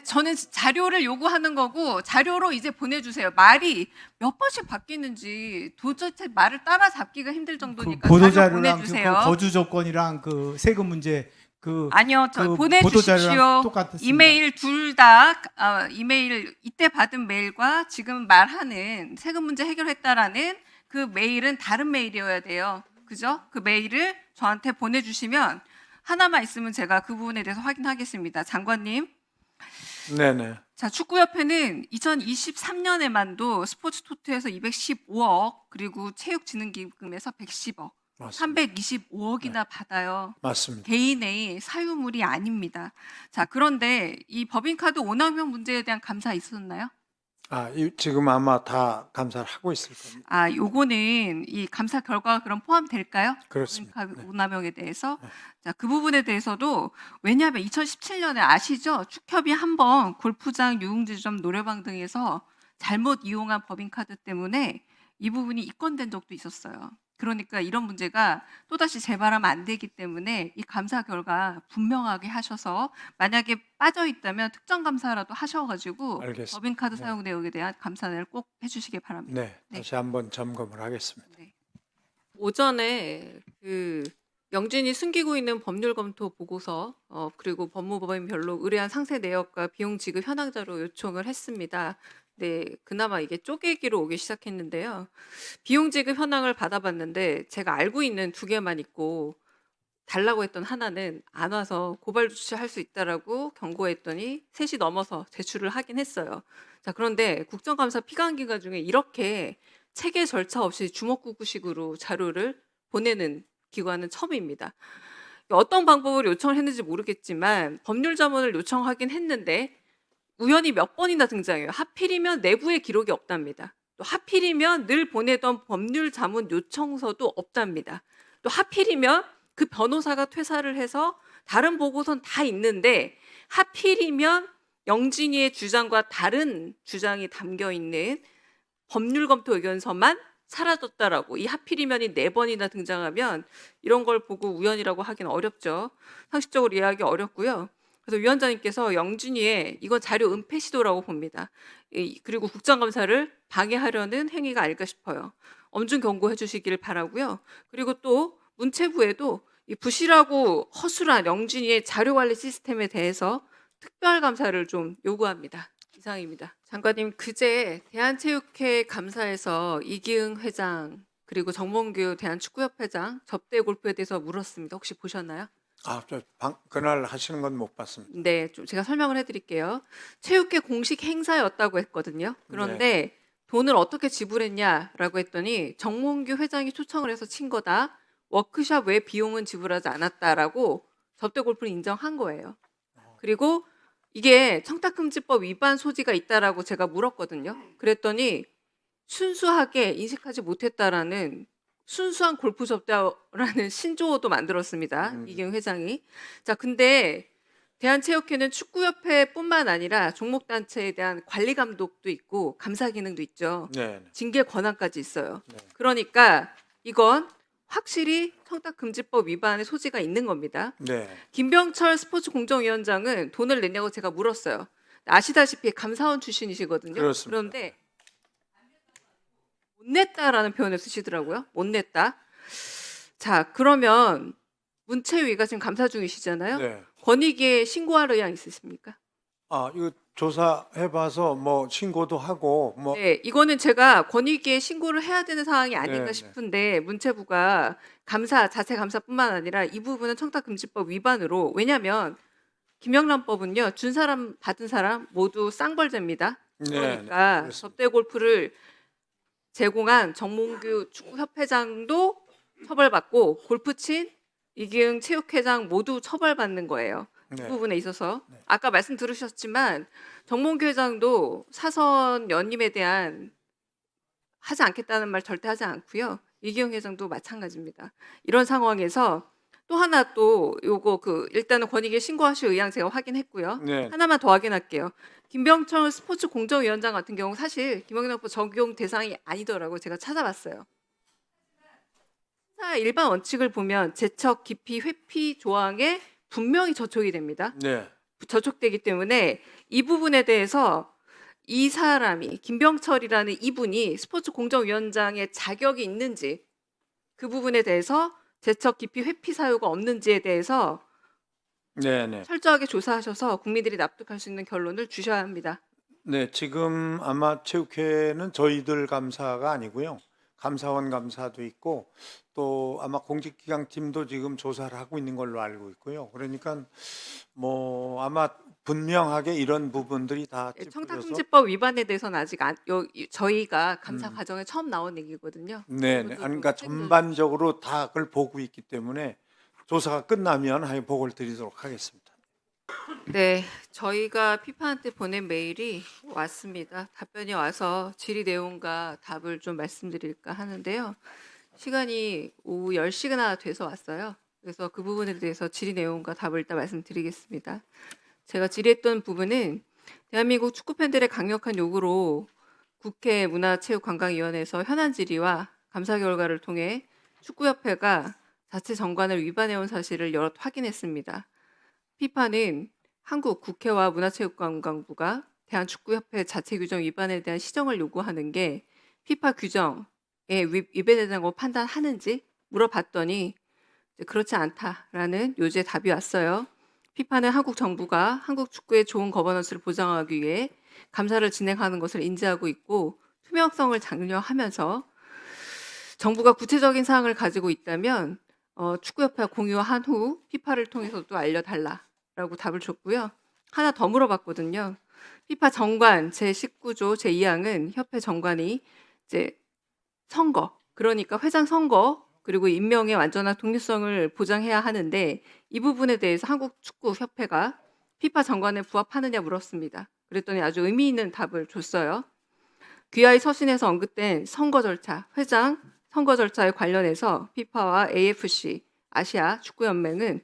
Speaker 1: 저는 자료를 요구하는 거고 자료로 이제 보내주세요. 말이 몇 번씩 바뀌는지 도대체 말을 따라잡기가 힘들 정도니까 자료
Speaker 3: 보도자료랑
Speaker 1: 보내주세요.
Speaker 3: 그 거주 조건이랑 그 세금 문제
Speaker 1: 아니요, 보내주십시오.
Speaker 3: 보도자료랑 똑같습니다.
Speaker 1: 이메일 둘 다 이메일 이때 받은 메일과 지금 말하는 세금 문제 해결했다라는 그 메일은 다른 메일이어야 돼요. 그죠? 그 메일을 저한테 보내주시면 하나만 있으면 제가 그 부분에 대해서 확인하겠습니다. 장관님.
Speaker 2: 네네.
Speaker 1: 자, 축구협회는 2023년에만도 스포츠 토토에서 215억 그리고 체육진흥기금에서 110억,
Speaker 2: 맞습니다.
Speaker 1: 325억이나 받아요.
Speaker 2: 맞습니다.
Speaker 1: 개인의 사유물이 아닙니다. 자, 그런데 이 법인카드 오남용 문제에 대한 감사 있었나요?
Speaker 2: 지금 아마 다 감사를 하고 있을 겁니다.
Speaker 1: 요거는 이 감사 결과가 그럼 포함될까요?
Speaker 2: 그렇습니다.
Speaker 1: 법인카드 오남용에 대해서.
Speaker 2: 네.
Speaker 1: 자, 그 부분에 대해서도 왜냐하면 2017년에 아시죠? 축협이 한번 골프장, 유흥지점, 노래방 등에서 잘못 이용한 법인카드 때문에 이 부분이 입건된 적도 있었어요. 그러니까 이런 문제가 또다시 재발하면 안 되기 때문에 이 감사 결과 분명하게 하셔서 만약에 빠져 있다면 특정 감사라도 하셔가지고
Speaker 2: 알겠습니다.
Speaker 1: 법인카드
Speaker 2: 네.
Speaker 1: 사용 내역에 대한 감사를 꼭 해주시기 바랍니다.
Speaker 2: 네, 다시 한번 점검을 하겠습니다.
Speaker 1: 네. 오전에 그 영진이 숨기고 있는 법률 검토 보고서 그리고 법무법인별로 의뢰한 상세 내역과 비용 지급 현황 자료 요청을 했습니다. 네, 그나마 이게 쪼개기로 오기 시작했는데요. 비용 지급 현황을 받아봤는데 제가 알고 있는 두 개만 있고 달라고 했던 하나는 안 와서 고발 조치할 수 있다라고 경고했더니 3시 넘어서 제출을 하긴 했어요. 자, 그런데 국정감사 피감기관 중에 이렇게 체계 절차 없이 주먹구구식으로 자료를 보내는 기관은 처음입니다. 어떤 방법으로 요청을 했는지 모르겠지만 법률 자문을 요청하긴 했는데 우연히 몇 번이나 등장해요. 하필이면 내부에 기록이 없답니다. 또 하필이면 늘 보내던 법률 자문 요청서도 없답니다. 또 하필이면 그 변호사가 퇴사를 해서 다른 보고서는 다 있는데 하필이면 영진이의 주장과 다른 주장이 담겨 있는 법률 검토 의견서만 사라졌다라고 이 하필이면이 4번이나 등장하면 이런 걸 보고 우연이라고 하기는 어렵죠. 상식적으로 이해하기 어렵고요. 그래서 위원장님께서 영진이의 이건 자료 은폐 시도라고 봅니다. 그리고 국정감사를 방해하려는 행위가 아닐까 싶어요. 엄중 경고해 주시기를 바라고요. 그리고 또 문체부에도 이 부실하고 허술한 영진이의 자료 관리 시스템에 대해서 특별 감사를 좀 요구합니다. 이상입니다. 장관님, 그제 대한체육회 감사에서 이기흥 회장 그리고 정몽규 대한축구협회장 접대 골프에 대해서 물었습니다. 혹시 보셨나요?
Speaker 2: 그날 하시는 건 못 봤습니다.
Speaker 1: 네, 좀 제가 설명을 해드릴게요. 체육회 공식 행사였다고 했거든요. 그런데 돈을 어떻게 지불했냐라고 했더니 정몽규 회장이 초청을 해서 친 거다. 워크숍 외 비용은 지불하지 않았다라고 접대 골프를 인정한 거예요. 그리고 이게 청탁금지법 위반 소지가 있다라고 제가 물었거든요. 그랬더니 순수하게 인식하지 못했다라는 순수한 골프 접대라는 신조어도 만들었습니다. 이기흥 회장이. 자, 근데 대한체육회는 축구협회뿐만 아니라 종목단체에 대한 관리 감독도 있고 감사 기능도 있죠.
Speaker 2: 네,
Speaker 1: 징계 권한까지 있어요.
Speaker 2: 네.
Speaker 1: 그러니까 이건 확실히 청탁금지법 위반의 소지가 있는 겁니다.
Speaker 2: 네,
Speaker 1: 김병철 스포츠 공정위원장은 돈을 냈냐고 제가 물었어요. 아시다시피 감사원 출신이시거든요.
Speaker 2: 그렇습니다.
Speaker 1: 그런데 못 냈다라는 표현을 쓰시더라고요. 못 냈다. 자, 그러면 문체위가 지금 감사 중이시잖아요.
Speaker 2: 네.
Speaker 1: 권익위에 신고할 의향 있으십니까?
Speaker 2: 이거 조사해봐서 뭐 신고도 하고 뭐
Speaker 1: 네, 이거는 제가 권익위에 신고를 해야 되는 상황이 아닌가
Speaker 2: 네,
Speaker 1: 싶은데 문체부가 감사 자체 감사뿐만 아니라 이 부분은 청탁금지법 위반으로 왜냐하면 김영란법은요 준 사람 받은 사람 모두 쌍벌죄입니다. 그러니까
Speaker 2: 그렇습니다.
Speaker 1: 접대 골프를 제공한 정몽규 축구협회장도 처벌받고 골프 친 이기흥 체육회장 모두 처벌받는 거예요. 그
Speaker 2: 네.
Speaker 1: 부분에 있어서
Speaker 2: 네.
Speaker 1: 아까 말씀 들으셨지만 정몽규 회장도 사선 연임에 대한 하지 않겠다는 말 절대 하지 않고요. 이기흥 회장도 마찬가지입니다. 이런 상황에서 또 하나 또 요거 일단은 권익위에 신고하실 의향 제가 확인했고요.
Speaker 2: 네.
Speaker 1: 하나만 더 확인할게요. 김병철 스포츠 공정위원장 같은 경우 사실 김영란법 적용 대상이 아니더라고요. 제가 찾아봤어요. 일반 원칙을 보면 제척, 기피, 회피 조항에 분명히 저촉이 됩니다.
Speaker 2: 네.
Speaker 1: 저촉되기 때문에 이 부분에 대해서 이 사람이 김병철이라는 이분이 스포츠 공정위원장의 자격이 있는지 그 부분에 대해서 제척, 기피, 회피 사유가 없는지에 대해서
Speaker 2: 네.
Speaker 1: 철저하게 조사하셔서 국민들이 납득할 수 있는 결론을 주셔야 합니다.
Speaker 2: 네, 지금 아마 체육회는 저희들 감사가 아니고요. 감사원 감사도 있고 또 아마 공직기강팀도 지금 조사를 하고 있는 걸로 알고 있고요. 그러니까 뭐 아마 분명하게 이런 부분들이 다 짚어져서
Speaker 1: 청탁금지법 위반에 대해서는 아직 저희가 감사 과정에 처음 나온 얘기거든요.
Speaker 2: 네,
Speaker 1: 그것도
Speaker 2: 그러니까
Speaker 1: 좀
Speaker 2: 전반적으로 다 그걸 보고 있기 때문에 조사가 끝나면 보고를 드리도록 하겠습니다.
Speaker 1: 네, 저희가 피파한테 보낸 메일이 왔습니다. 답변이 와서 질의 내용과 답을 좀 말씀드릴까 하는데요. 시간이 오후 10시가 돼서 왔어요. 그래서 그 부분에 대해서 질의 내용과 답을 일단 말씀드리겠습니다. 제가 질의했던 부분은 대한민국 축구팬들의 강력한 요구로 국회 문화체육관광위원회에서 현안 질의와 감사 결과를 통해 축구협회가 자체 정관을 위반해온 사실을 여럿 확인했습니다. 피파는 한국 국회와 문화체육관광부가 대한축구협회 자체 규정 위반에 대한 시정을 요구하는 게 피파 규정에 위배된다고 판단하는지 물어봤더니 그렇지 않다라는 요지의 답이 왔어요. 피파는 한국 정부가 한국 축구의 좋은 거버넌스를 보장하기 위해 감사를 진행하는 것을 인지하고 있고 투명성을 장려하면서 정부가 구체적인 사항을 가지고 있다면 축구협회와 공유한 후 피파를 통해서도 알려달라라고 답을 줬고요. 하나 더 물어봤거든요. 피파 정관 제19조 제2항은 협회 정관이 이제 선거, 그러니까 회장 선거 그리고 임명의 완전한 독립성을 보장해야 하는데 이 부분에 대해서 한국축구협회가 피파 정관에 부합하느냐 물었습니다. 그랬더니 아주 의미 있는 답을 줬어요. 귀하의 서신에서 언급된 선거 절차, 회장 선거 절차에 관련해서 피파와 AFC, 아시아 축구연맹은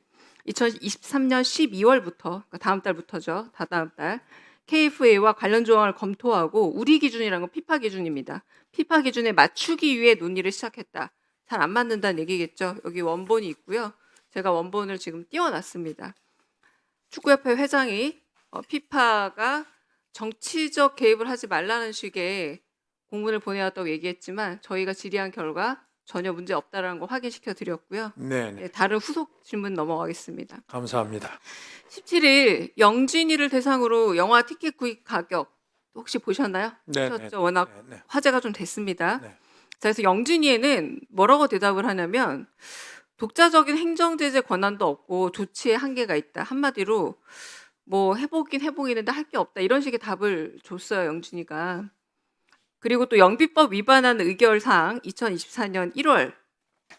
Speaker 1: 2023년 12월부터, 그러니까 다음 달부터죠. 다다음 달 KFA와 관련 조항을 검토하고 우리 기준이라는 건 피파 기준입니다. 피파 기준에 맞추기 위해 논의를 시작했다. 잘 안 맞는다는 얘기겠죠. 여기 원본이 있고요. 제가 원본을 지금 띄워놨습니다. 축구협회 회장이 피파가 정치적 개입을 하지 말라는 식의 공문을 보내왔다고 얘기했지만 저희가 질의한 결과 전혀 문제 없다라는 거 확인시켜 드렸고요.
Speaker 2: 네,
Speaker 1: 다른 후속 질문 넘어가겠습니다.
Speaker 2: 감사합니다.
Speaker 1: 17일 영진이를 대상으로 영화 티켓 구입 가격 혹시 보셨나요?
Speaker 2: 네,
Speaker 1: 보셨죠? 워낙
Speaker 2: 네.
Speaker 1: 화제가 좀 됐습니다.
Speaker 2: 네.
Speaker 1: 자, 그래서 영진이에는 뭐라고 대답을 하냐면 독자적인 행정제재 권한도 없고 조치에 한계가 있다. 한마디로 뭐 해보긴 해보기는데 할 게 없다. 이런 식의 답을 줬어요, 영진이가. 그리고 또 영비법 위반한 의결사항 2024년 1월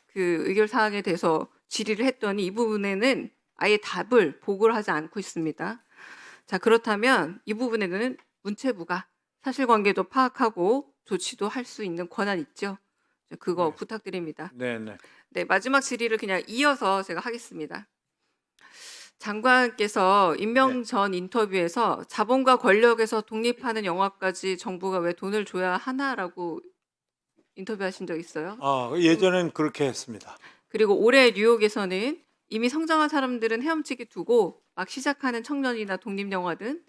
Speaker 1: 그 의결사항에 대해서 질의를 했더니 이 부분에는 아예 답을 보고를 하지 않고 있습니다. 자, 그렇다면 이 부분에는 문체부가 사실관계도 파악하고 조치도 할 수 있는 권한 있죠. 그거
Speaker 2: 네.
Speaker 1: 부탁드립니다.
Speaker 2: 네.
Speaker 1: 네, 마지막 질의를 그냥 이어서 제가 하겠습니다. 장관께서 임명 전 인터뷰에서 자본과 권력에서 독립하는 영화까지 정부가 왜 돈을 줘야 하나라고 인터뷰하신 적 있어요.
Speaker 2: 예전엔 그렇게 했습니다.
Speaker 1: 그리고 올해 뉴욕에서는 이미 성장한 사람들은 헤엄치기 두고 막 시작하는 청년이나 독립영화든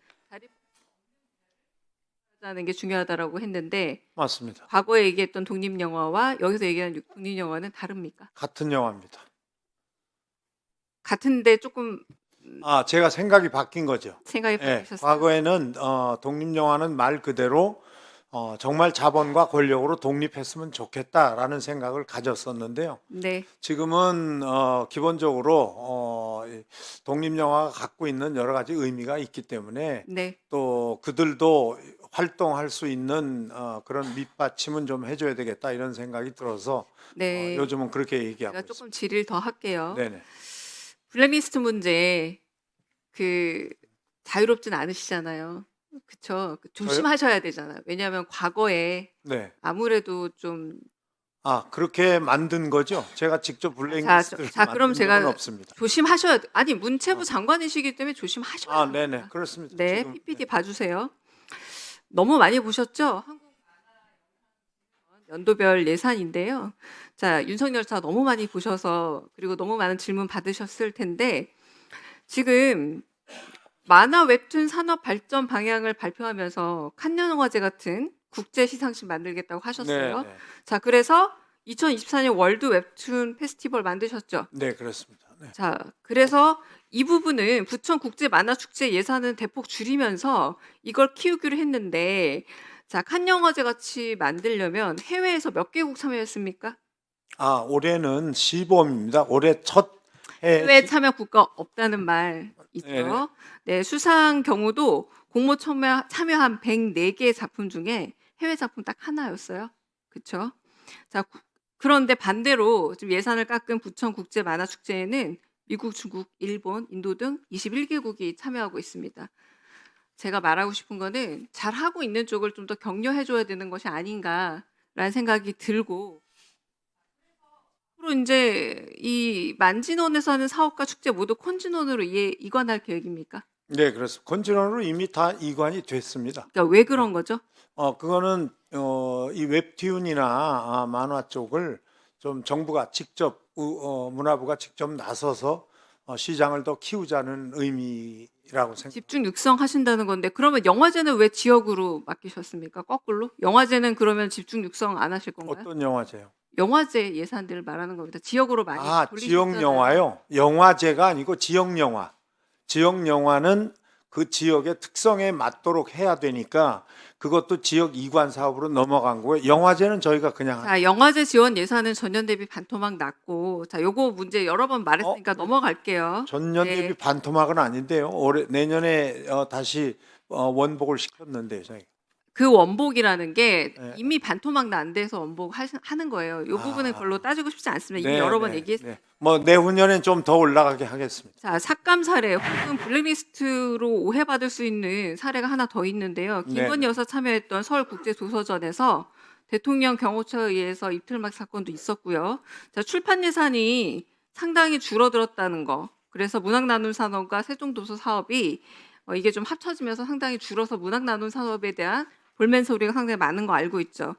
Speaker 1: 다리하는 게 중요하다라고 했는데
Speaker 2: 맞습니다.
Speaker 1: 과거에 얘기했던 독립영화와 여기서 얘기하는 독립영화는 다릅니까?
Speaker 2: 같은 영화입니다.
Speaker 1: 같은데 조금
Speaker 2: 제가 생각이 바뀐 거죠.
Speaker 1: 생각이
Speaker 2: 예,
Speaker 1: 바뀌셨어요?
Speaker 2: 과거에는 독립영화는 말 그대로 정말 자본과 권력으로 독립했으면 좋겠다라는 생각을 가졌었는데요.
Speaker 1: 네,
Speaker 2: 지금은 기본적으로 독립영화가 갖고 있는 여러 가지 의미가 있기 때문에
Speaker 1: 네,
Speaker 2: 또 그들도 활동할 수 있는 그런 밑받침은 좀 해줘야 되겠다 이런 생각이 들어서
Speaker 1: 네.
Speaker 2: 요즘은 그렇게
Speaker 1: 제가
Speaker 2: 얘기하고
Speaker 1: 조금
Speaker 2: 있습니다.
Speaker 1: 질의를 더 할게요.
Speaker 2: 네네.
Speaker 1: 블랙리스트 문제 그 자유롭진 않으시잖아요. 그쵸? 조심하셔야 되잖아요. 왜냐하면 과거에
Speaker 2: 네.
Speaker 1: 아무래도 좀
Speaker 2: 그렇게 만든 거죠. 제가 직접 블랙리스트를
Speaker 1: 자, 그럼
Speaker 2: 만든
Speaker 1: 제가
Speaker 2: 적은 없습니다.
Speaker 1: 조심하셔야 돼. 아니 문체부 장관이시기 때문에 조심하셔야 돼요.
Speaker 2: 네네 그렇습니다.
Speaker 1: 네,
Speaker 2: 지금,
Speaker 1: PPT 봐주세요. 너무 많이 보셨죠? 한국 연도별 예산인데요. 자, 윤석열 차 너무 많이 보셔서 그리고 너무 많은 질문 받으셨을 텐데 지금 만화 웹툰 산업 발전 방향을 발표하면서 칸영화제 같은 국제 시상식 만들겠다고 하셨어요.
Speaker 2: 네.
Speaker 1: 자, 그래서 2024년 월드 웹툰 페스티벌 만드셨죠.
Speaker 2: 네 그렇습니다. 네.
Speaker 1: 자, 그래서 이 부분은 부천 국제 만화 축제 예산은 대폭 줄이면서 이걸 키우기로 했는데, 자, 칸 영화제 같이 만들려면 해외에서 몇 개국 참여했습니까?
Speaker 2: 올해는 시범입니다. 올해 첫
Speaker 1: 해외 참여 국가 없다는 말 있죠.
Speaker 2: 네네.
Speaker 1: 네, 수상 경우도 공모 참여한 104개 작품 중에 해외 작품 딱 하나였어요. 그렇죠? 자, 그런데 반대로 지금 예산을 깎은 부천 국제 만화 축제에는 미국, 중국, 일본, 인도 등 21개국이 참여하고 있습니다. 제가 말하고 싶은 거는 잘하고 있는 쪽을 좀 더 격려해줘야 되는 것이 아닌가라는 생각이 들고 앞으로 이제 이 만진원에서 하는 사업과 축제 모두 콘진원으로 이관할 계획입니까?
Speaker 2: 네 그렇습니다. 건진원으로 이미 다 이관이 됐습니다.
Speaker 1: 그러니까 왜 그런 거죠?
Speaker 2: 그거는 이 웹툰이나 만화 쪽을 좀 정부가 직접 문화부가 직접 나서서 시장을 더 키우자는 의미라고 생각합니다.
Speaker 1: 집중 육성하신다는 건데 그러면 영화제는 왜 지역으로 맡기셨습니까? 거꾸로? 영화제는 그러면 집중 육성 안 하실 건가요?
Speaker 2: 어떤 영화제요?
Speaker 1: 영화제 예산들을 말하는 겁니다. 지역으로 많이
Speaker 2: 지역
Speaker 1: 돌리셨잖아요.
Speaker 2: 영화요? 영화제가 아니고 지역 영화. 지역 영화는 그 지역의 특성에 맞도록 해야 되니까 그것도 지역 이관 사업으로 넘어간 거고요. 영화제는 저희가 그냥
Speaker 1: 자, 영화제 지원 예산은 전년 대비 반토막 났고, 자, 요거 문제 여러 번 말했으니까 넘어갈게요.
Speaker 2: 전년
Speaker 1: 네.
Speaker 2: 대비 반토막은 아닌데요. 내년에 다시 원복을 시켰는데 저희.
Speaker 1: 그 원복이라는 게
Speaker 2: 네.
Speaker 1: 이미 반토막 난 데서 원복 하는 거예요. 요 부분은
Speaker 2: 아.
Speaker 1: 별로 따지고 싶지 않습니다. 이미 여러 번 얘기했어요.
Speaker 2: 네. 뭐 내후년엔 좀 더 올라가게 하겠습니다.
Speaker 1: 자, 삭감 사례 혹은 블랙리스트로 오해받을 수 있는 사례가 하나 더 있는데요. 김건희
Speaker 2: 네.
Speaker 1: 여사 참여했던 서울국제도서전에서 대통령 경호처에 의해서 입틀막 사건도 있었고요. 자, 출판 예산이 상당히 줄어들었다는 거. 그래서 문학나눔산업과 세종도서 사업이 이게 좀 합쳐지면서 상당히 줄어서 문학나눔 산업에 대한 볼멘 소리가 상당히 많은 거 알고 있죠.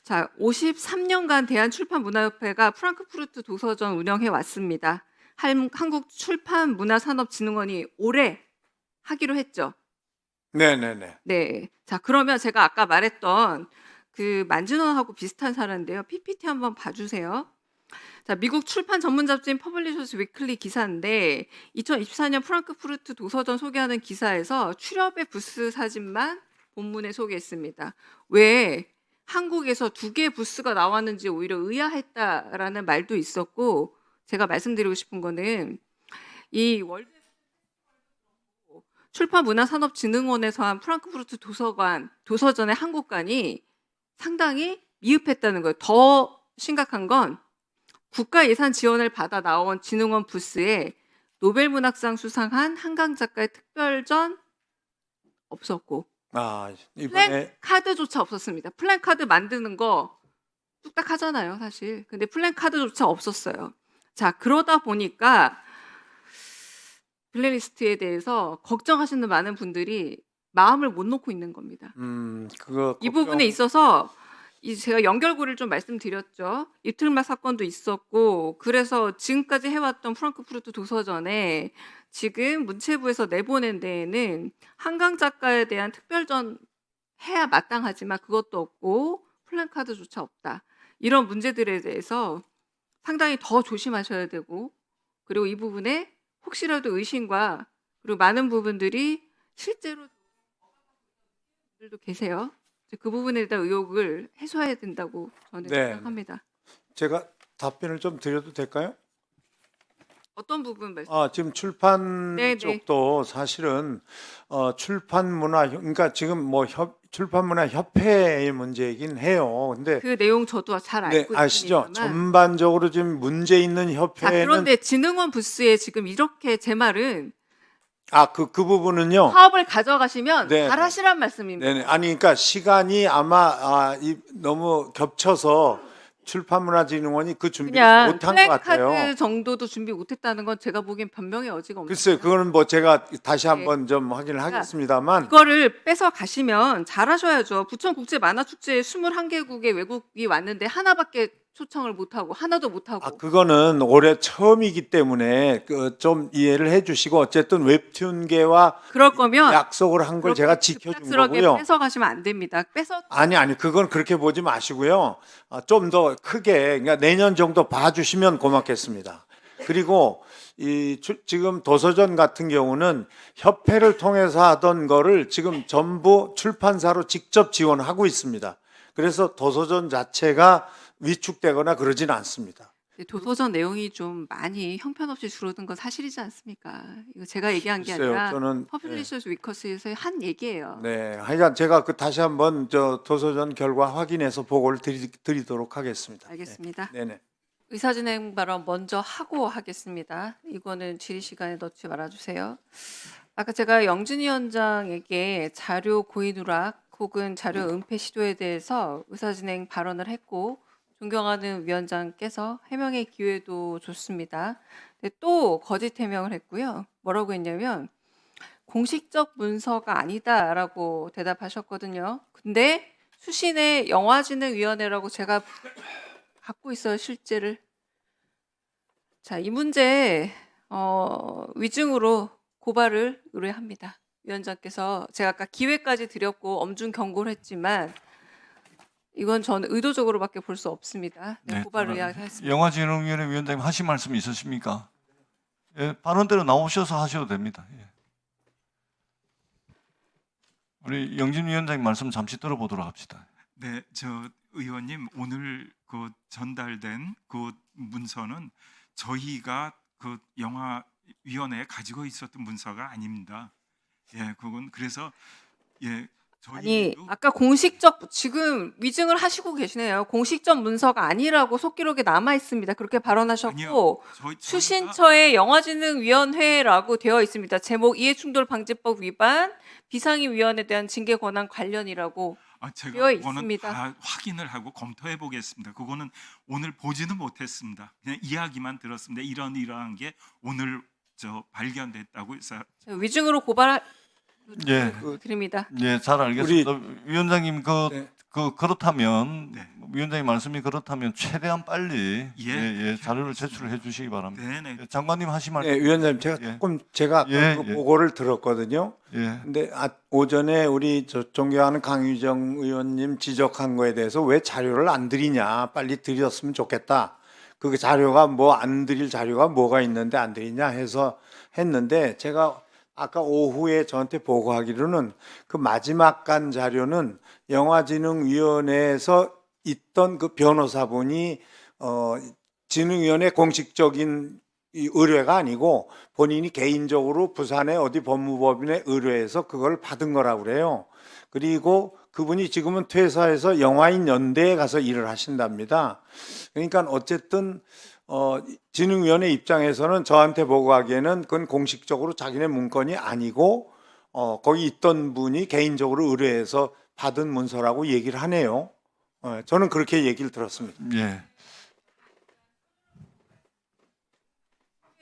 Speaker 1: 자, 53년간 대한출판문화협회가 프랑크푸르트 도서전 운영해 왔습니다. 한국출판문화산업진흥원이 올해 하기로 했죠.
Speaker 2: 네네네.
Speaker 1: 네. 자, 그러면 제가 아까 말했던 그 만진원하고 비슷한 사례인데요. PPT 한번 봐주세요. 자, 미국 출판 전문 잡지인 퍼블리셔스 위클리 기사인데 2024년 프랑크푸르트 도서전 소개하는 기사에서 출협의 부스 사진만 본문에 소개했습니다. 왜 한국에서 2개 부스가 나왔는지 오히려 의아했다라는 말도 있었고, 제가 말씀드리고 싶은 거는 이 월드 출판문화산업진흥원에서 한 프랑크푸르트 도서전의 한국관이 상당히 미흡했다는 거예요. 더 심각한 건 국가 예산 지원을 받아 나온 진흥원 부스에 노벨문학상 수상한 한강 작가의 특별전 없었고
Speaker 2: 이번에
Speaker 1: 플랜카드조차 없었습니다. 플랜카드 만드는 거 뚝딱 하잖아요, 사실. 근데 플랜카드조차 없었어요. 자, 그러다 보니까 블랙리스트에 대해서 걱정하시는 많은 분들이 마음을 못 놓고 있는 겁니다.
Speaker 2: 그거
Speaker 1: 이 부분에 있어서 제가 연결고리를 좀 말씀드렸죠. 입틀막 사건도 있었고, 그래서 지금까지 해왔던 프랑크푸르트 도서전에 지금 문체부에서 내보낸 데에는 한강 작가에 대한 특별전 해야 마땅하지만 그것도 없고 플랜카드조차 없다. 이런 문제들에 대해서 상당히 더 조심하셔야 되고, 그리고 이 부분에 혹시라도 의심과 그리고 많은 부분들이 실제로 분들도 계세요. 그 부분에 대한 의혹을 해소해야 된다고 저는
Speaker 2: 네.
Speaker 1: 생각합니다.
Speaker 2: 제가 답변을 좀 드려도 될까요?
Speaker 1: 어떤 부분 말씀?
Speaker 2: 지금 출판
Speaker 1: 네,
Speaker 2: 쪽도 사실은 출판 문화 그러니까 지금 뭐 출판 문화 협회의 문제이긴 해요. 근데
Speaker 1: 그 내용 저도 잘 알고
Speaker 2: 네,
Speaker 1: 있습니다만.
Speaker 2: 아시죠? 전반적으로 지금 문제 있는
Speaker 1: 자,
Speaker 2: 협회는
Speaker 1: 그런데 진흥원 부스에 지금 이렇게 제 말은
Speaker 2: 그 부분은요.
Speaker 1: 사업을 가져가시면
Speaker 2: 네,
Speaker 1: 잘하시란 말씀입니다.
Speaker 2: 네네. 아니 그러니까 시간이 아마 너무 겹쳐서 출판문화진흥원이 그 준비를
Speaker 1: 그냥
Speaker 2: 못한 것 같아요.
Speaker 1: 플랜카드 정도도 준비 못했다는 건 제가 보기엔 변명의 여지가 없는
Speaker 2: 글쎄요, 그거는 뭐 제가 다시
Speaker 1: 네.
Speaker 2: 한번 좀 확인을 하겠습니다만,
Speaker 1: 그거를 뺏어 가시면 잘하셔야죠. 부천 국제 만화 축제에 21개국의 외국이 왔는데 하나밖에 초청을 못 하고 하나도 못 하고.
Speaker 2: 그거는 올해 처음이기 때문에 좀 이해를 해주시고 어쨌든 웹툰계와
Speaker 1: 그럴 거면
Speaker 2: 약속을 한 걸 제가
Speaker 1: 그렇게
Speaker 2: 지켜준
Speaker 1: 급작스럽게
Speaker 2: 거고요.
Speaker 1: 뺏어 가시면 안 됩니다.
Speaker 2: 아니 그건 그렇게 보지 마시고요. 좀 더 크게 그러니까 내년 정도 봐주시면 고맙겠습니다. 그리고 지금 도서전 같은 경우는 협회를 통해서 하던 거를 지금 전부 출판사로 직접 지원하고 있습니다. 그래서 도서전 자체가 위축되거나 그러진 않습니다.
Speaker 1: 도서전 내용이 좀 많이 형편없이 줄어든 건 사실이지 않습니까? 이거 제가 얘기한 게
Speaker 2: 글쎄요,
Speaker 1: 아니라
Speaker 2: 저는
Speaker 1: 퍼블리셔스 위커스에서 한 얘기예요.
Speaker 2: 네, 하여간 제가 다시 한번 도서전 결과 확인해서 보고를 드리도록 하겠습니다.
Speaker 1: 알겠습니다.
Speaker 2: 네네.
Speaker 1: 의사진행 발언 먼저 하고 하겠습니다. 이거는 질의 시간에 넣지 말아주세요. 아까 제가 영진 위원장에게 자료 고의 누락 혹은 자료 은폐 시도에 대해서 의사진행 발언을 했고 존경하는 위원장께서 해명의 기회도 줬습니다. 근데 또 거짓 해명을 했고요. 뭐라고 했냐면 공식적 문서가 아니다라고 대답하셨거든요. 근데 수신의 영화진흥위원회라고 제가 갖고 있어요, 실제를. 자, 이 문제 위증으로 고발을 의뢰합니다. 위원장께서 제가 아까 기회까지 드렸고 엄중 경고를 했지만 이건 저는 의도적으로밖에 볼 수 없습니다. 네,
Speaker 4: 네,
Speaker 1: 고발
Speaker 4: 저는
Speaker 1: 의뢰하겠습니다.
Speaker 4: 영화진흥위원회 위원장님 하신 말씀 있으십니까? 예, 발언대로 나오셔서 하셔도 됩니다. 예. 우리 영진 위원장님 말씀 잠시 들어보도록 합시다.
Speaker 5: 네, 저 의원님 오늘 그 전달된 그 문서는 저희가 그 영화위원회에 가지고 있었던 문서가 아닙니다. 예, 그건 그래서 예,
Speaker 1: 아니,
Speaker 5: 저희도
Speaker 1: 아까 공식적 지금 위증을 하시고 계시네요. 공식적 문서가 아니라고 속기록에 남아 있습니다. 그렇게 발언하셨고
Speaker 5: 아니요, 저희가
Speaker 1: 수신처에 영화진흥위원회라고 되어 있습니다. 제목 이해충돌방지법 위반 비상임위원에 대한 징계 권한 관련이라고
Speaker 5: 제가
Speaker 1: 되어
Speaker 5: 그거는
Speaker 1: 있습니다.
Speaker 5: 다 확인을 하고 검토해 보겠습니다. 그거는 오늘 보지는 못했습니다. 그냥 이야기만 들었습니다. 이러한 게 오늘 저 발견됐다고 해서
Speaker 1: 위증으로 고발
Speaker 4: 예,
Speaker 1: 드립니다.
Speaker 4: 예, 잘 알겠습니다. 위원장님
Speaker 2: 네.
Speaker 4: 그렇다면
Speaker 5: 네.
Speaker 4: 위원장님 말씀이 그렇다면 최대한 빨리
Speaker 5: 예.
Speaker 4: 자료를 제출해 주시기 바랍니다.
Speaker 5: 네네
Speaker 4: 예, 장관님 하신 말씀.
Speaker 2: 네, 위원장님 제가
Speaker 4: 예.
Speaker 2: 조금 제가 아까
Speaker 4: 예,
Speaker 2: 그
Speaker 4: 예.
Speaker 2: 보고를 들었거든요.
Speaker 4: 예,
Speaker 2: 근데 오전에 우리 존경하는 강유정 의원님 지적한 거에 대해서 왜 자료를 안 드리냐, 빨리 드렸으면 좋겠다. 그 자료가 뭐 안 드릴 자료가 뭐가 있는데 안 드리냐 해서 했는데 제가 아까 오후에 저한테 보고하기로는 그 마지막 간 자료는 영화진흥위원회에서 있던 그 변호사분이 진흥위원회 공식적인 이 의뢰가 아니고 본인이 개인적으로 부산의 어디 법무법인에 의뢰해서 그걸 받은 거라고 그래요. 그리고 그분이 지금은 퇴사해서 영화인 연대에 가서 일을 하신답니다. 그러니까 어쨌든 진흥위원회 입장에서는 저한테 보고하기에는 그건 공식적으로 자기네 문건이 아니고 거기 있던 분이 개인적으로 의뢰해서 받은 문서라고 얘기를 하네요. 저는 그렇게 얘기를 들었습니다.
Speaker 4: 예.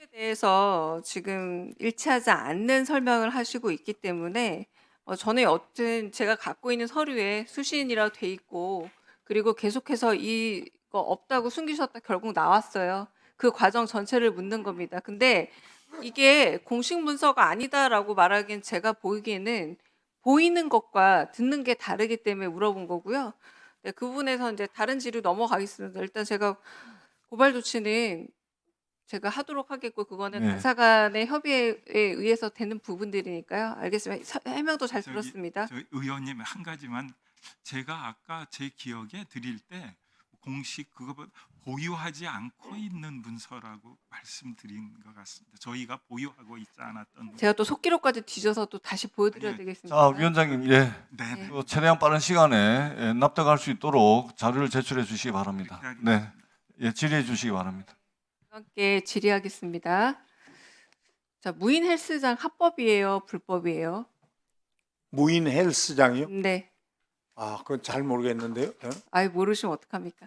Speaker 1: 에 대해서 지금 일치하지 않는 설명을 하시고 있기 때문에 저는 여튼 제가 갖고 있는 서류에 수신이라 돼 있고 그리고 계속해서 이거 없다고 숨기셨다 결국 나왔어요. 그 과정 전체를 묻는 겁니다. 근데 이게 공식 문서가 아니다라고 말하기엔 제가 보이기에는 보이는 것과 듣는 게 다르기 때문에 물어본 거고요. 네, 그 부분에서 이제 다른 지로 넘어가겠습니다. 일단 제가 고발 조치는 제가 하도록 하겠고 그거는
Speaker 4: 네.
Speaker 1: 당사 간의 협의에 의해서 되는 부분들이니까요. 알겠습니다. 해명도 잘
Speaker 5: 저기,
Speaker 1: 들었습니다.
Speaker 5: 저 의원님 한 가지만 제가 아까 제 기억에 드릴 때 공식 그거 보유하지 않고 있는 문서라고 말씀드린 것 같습니다. 저희가 보유하고 있지 않았던
Speaker 1: 제가 또 속기록까지 뒤져서 또 다시 보여드려야
Speaker 5: 아니요.
Speaker 1: 되겠습니다.
Speaker 4: 자, 위원장님, 예,
Speaker 5: 네.
Speaker 4: 최대한 빠른 시간에 납득할 수 있도록 자료를 제출해 주시기 바랍니다. 네, 예, 질의해 주시기 바랍니다.
Speaker 1: 함께 질의하겠습니다. 자, 무인 헬스장 합법이에요, 불법이에요?
Speaker 2: 무인 헬스장이요?
Speaker 1: 네.
Speaker 2: 그건 잘 모르겠는데요.
Speaker 1: 아이 모르시면 어떡합니까?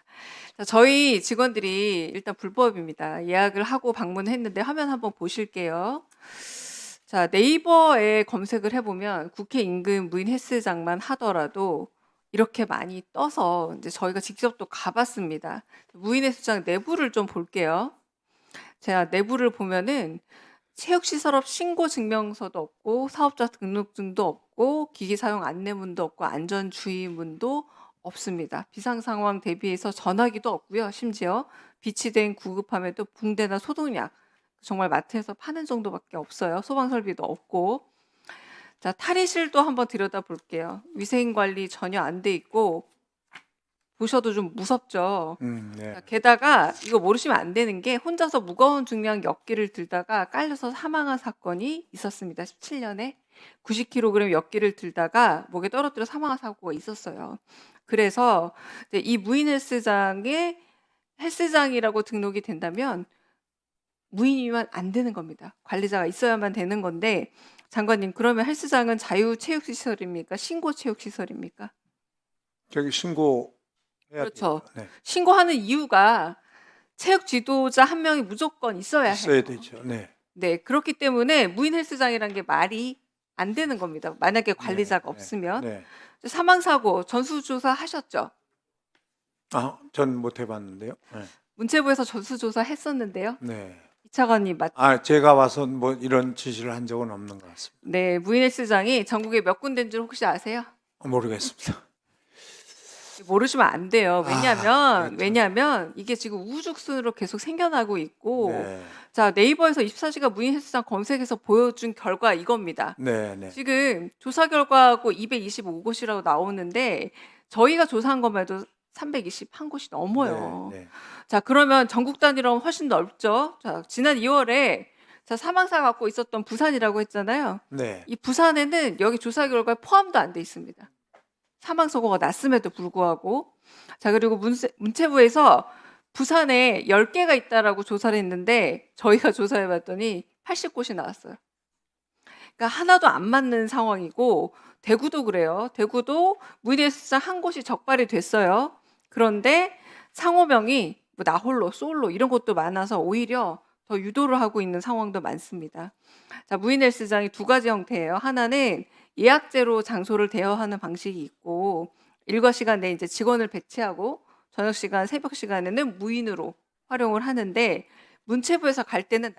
Speaker 1: 자, 저희 직원들이 일단 불법입니다. 예약을 하고 방문했는데 화면 한번 보실게요. 자, 네이버에 검색을 해보면 국회 인근 무인 헬스장만 하더라도 이렇게 많이 떠서 이제 저희가 직접 또 가봤습니다. 무인 헬스장 내부를 좀 볼게요. 제가 내부를 보면은 체육시설업 신고 증명서도 없고 사업자 등록증도 없고 기기 사용 안내문도 없고 안전주의문도 없습니다. 비상 상황 대비해서 전화기도 없고요. 심지어 비치된 구급함에도 붕대나 소독약 정말 마트에서 파는 정도밖에 없어요. 소방 설비도 없고. 자, 탈의실도 한번 들여다볼게요. 위생 관리 전혀 안 돼 있고 보셔도 좀 무섭죠.
Speaker 2: 네.
Speaker 1: 자, 게다가 이거 모르시면 안 되는 게 혼자서 무거운 중량 역기를 들다가 깔려서 사망한 사건이 있었습니다. 17년에 90kg 역기를 들다가 목에 떨어뜨려 사망한 사고가 있었어요. 그래서 이제 이 무인 헬스장에 헬스장이라고 등록이 된다면 무인이면 안 되는 겁니다. 관리자가 있어야만 되는 건데 장관님 그러면 헬스장은 자유체육시설입니까? 신고체육시설입니까?
Speaker 2: 저기 신고 해야
Speaker 1: 그렇죠.
Speaker 2: 돼요. 네.
Speaker 1: 신고하는 이유가 체육 지도자 한 명이 무조건 있어야 해요.
Speaker 2: 있어야 되죠. 네.
Speaker 1: 네, 그렇기 때문에 무인 헬스장이라는 게 말이 안 되는 겁니다. 만약에 관리자가
Speaker 2: 네,
Speaker 1: 없으면.
Speaker 2: 네.
Speaker 1: 사망 사고 전수조사 하셨죠?
Speaker 2: 전 못 해봤는데요. 네.
Speaker 1: 문체부에서 전수조사 했었는데요.
Speaker 2: 네.
Speaker 1: 이 차관님 맞.
Speaker 2: 제가 와서 뭐 이런 지시를 한 적은 없는 것 같습니다.
Speaker 1: 네, 무인 헬스장이 전국에 몇 군데인 줄 혹시 아세요?
Speaker 2: 모르겠습니다.
Speaker 1: 모르시면 안 돼요.
Speaker 2: 그렇죠.
Speaker 1: 왜냐면 이게 지금 우후죽순으로 계속 생겨나고 있고,
Speaker 2: 네.
Speaker 1: 자, 네이버에서 24시간 무인 헬스장 검색해서 보여준 결과 이겁니다.
Speaker 2: 네, 네.
Speaker 1: 지금 조사 결과하고 225곳이라고 나오는데 저희가 조사한 것만 해도 321곳이 넘어요.
Speaker 2: 네, 네.
Speaker 1: 자, 그러면 전국 단위로 하면 훨씬 넓죠. 자, 지난 2월에 자, 사망사 갖고 있었던 부산이라고 했잖아요.
Speaker 2: 네.
Speaker 1: 이 부산에는 여기 조사 결과에 포함도 안 돼 있습니다. 사망 사고가 났음에도 불구하고. 자, 그리고 문체부에서 부산에 10개가 있다라고 조사를 했는데 저희가 조사해 봤더니 80곳이 나왔어요. 그러니까 하나도 안 맞는 상황이고, 대구도 그래요. 대구도 무인 헬스장 한 곳이 적발이 됐어요. 그런데 상호명이 뭐 나홀로, 솔로 이런 것도 많아서 오히려 더 유도를 하고 있는 상황도 많습니다. 자, 무인 헬스장이 두 가지 형태예요. 하나는 예약제로 장소를 대여하는 방식이 있고, 일과 시간 내에 이제 직원을 배치하고 저녁 시간, 새벽 시간에는 무인으로 활용을 하는데, 문체부에서 갈 때는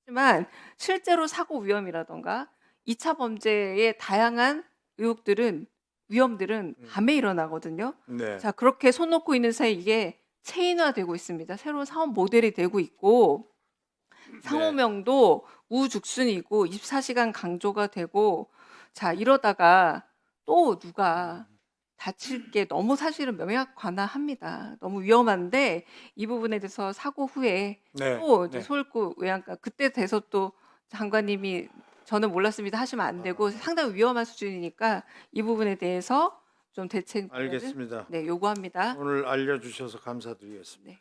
Speaker 1: 하지만 실제로 사고 위험이라던가 2차 범죄의 다양한 위험들은 밤에 일어나거든요.
Speaker 2: 네.
Speaker 1: 자, 그렇게 손 놓고 있는 사이 이게 체인화되고 있습니다. 새로운 사업 모델이 되고 있고, 상호명도 우후죽순이고 24시간 강조가 되고, 자, 이러다가 또 누가 다칠 게 너무 사실은 명약관화합니다. 너무 위험한데 이 부분에 대해서 사고 후에
Speaker 2: 네.
Speaker 1: 또 이제
Speaker 2: 네.
Speaker 1: 소홀구 외양간 그때 돼서 또 장관님이 저는 몰랐습니다 하시면 안 되고, 상당히 위험한 수준이니까 이 부분에 대해서 좀 대책
Speaker 2: 알겠습니다.
Speaker 1: 네, 요구합니다.
Speaker 2: 오늘 알려주셔서 감사드리겠습니다.
Speaker 1: 네.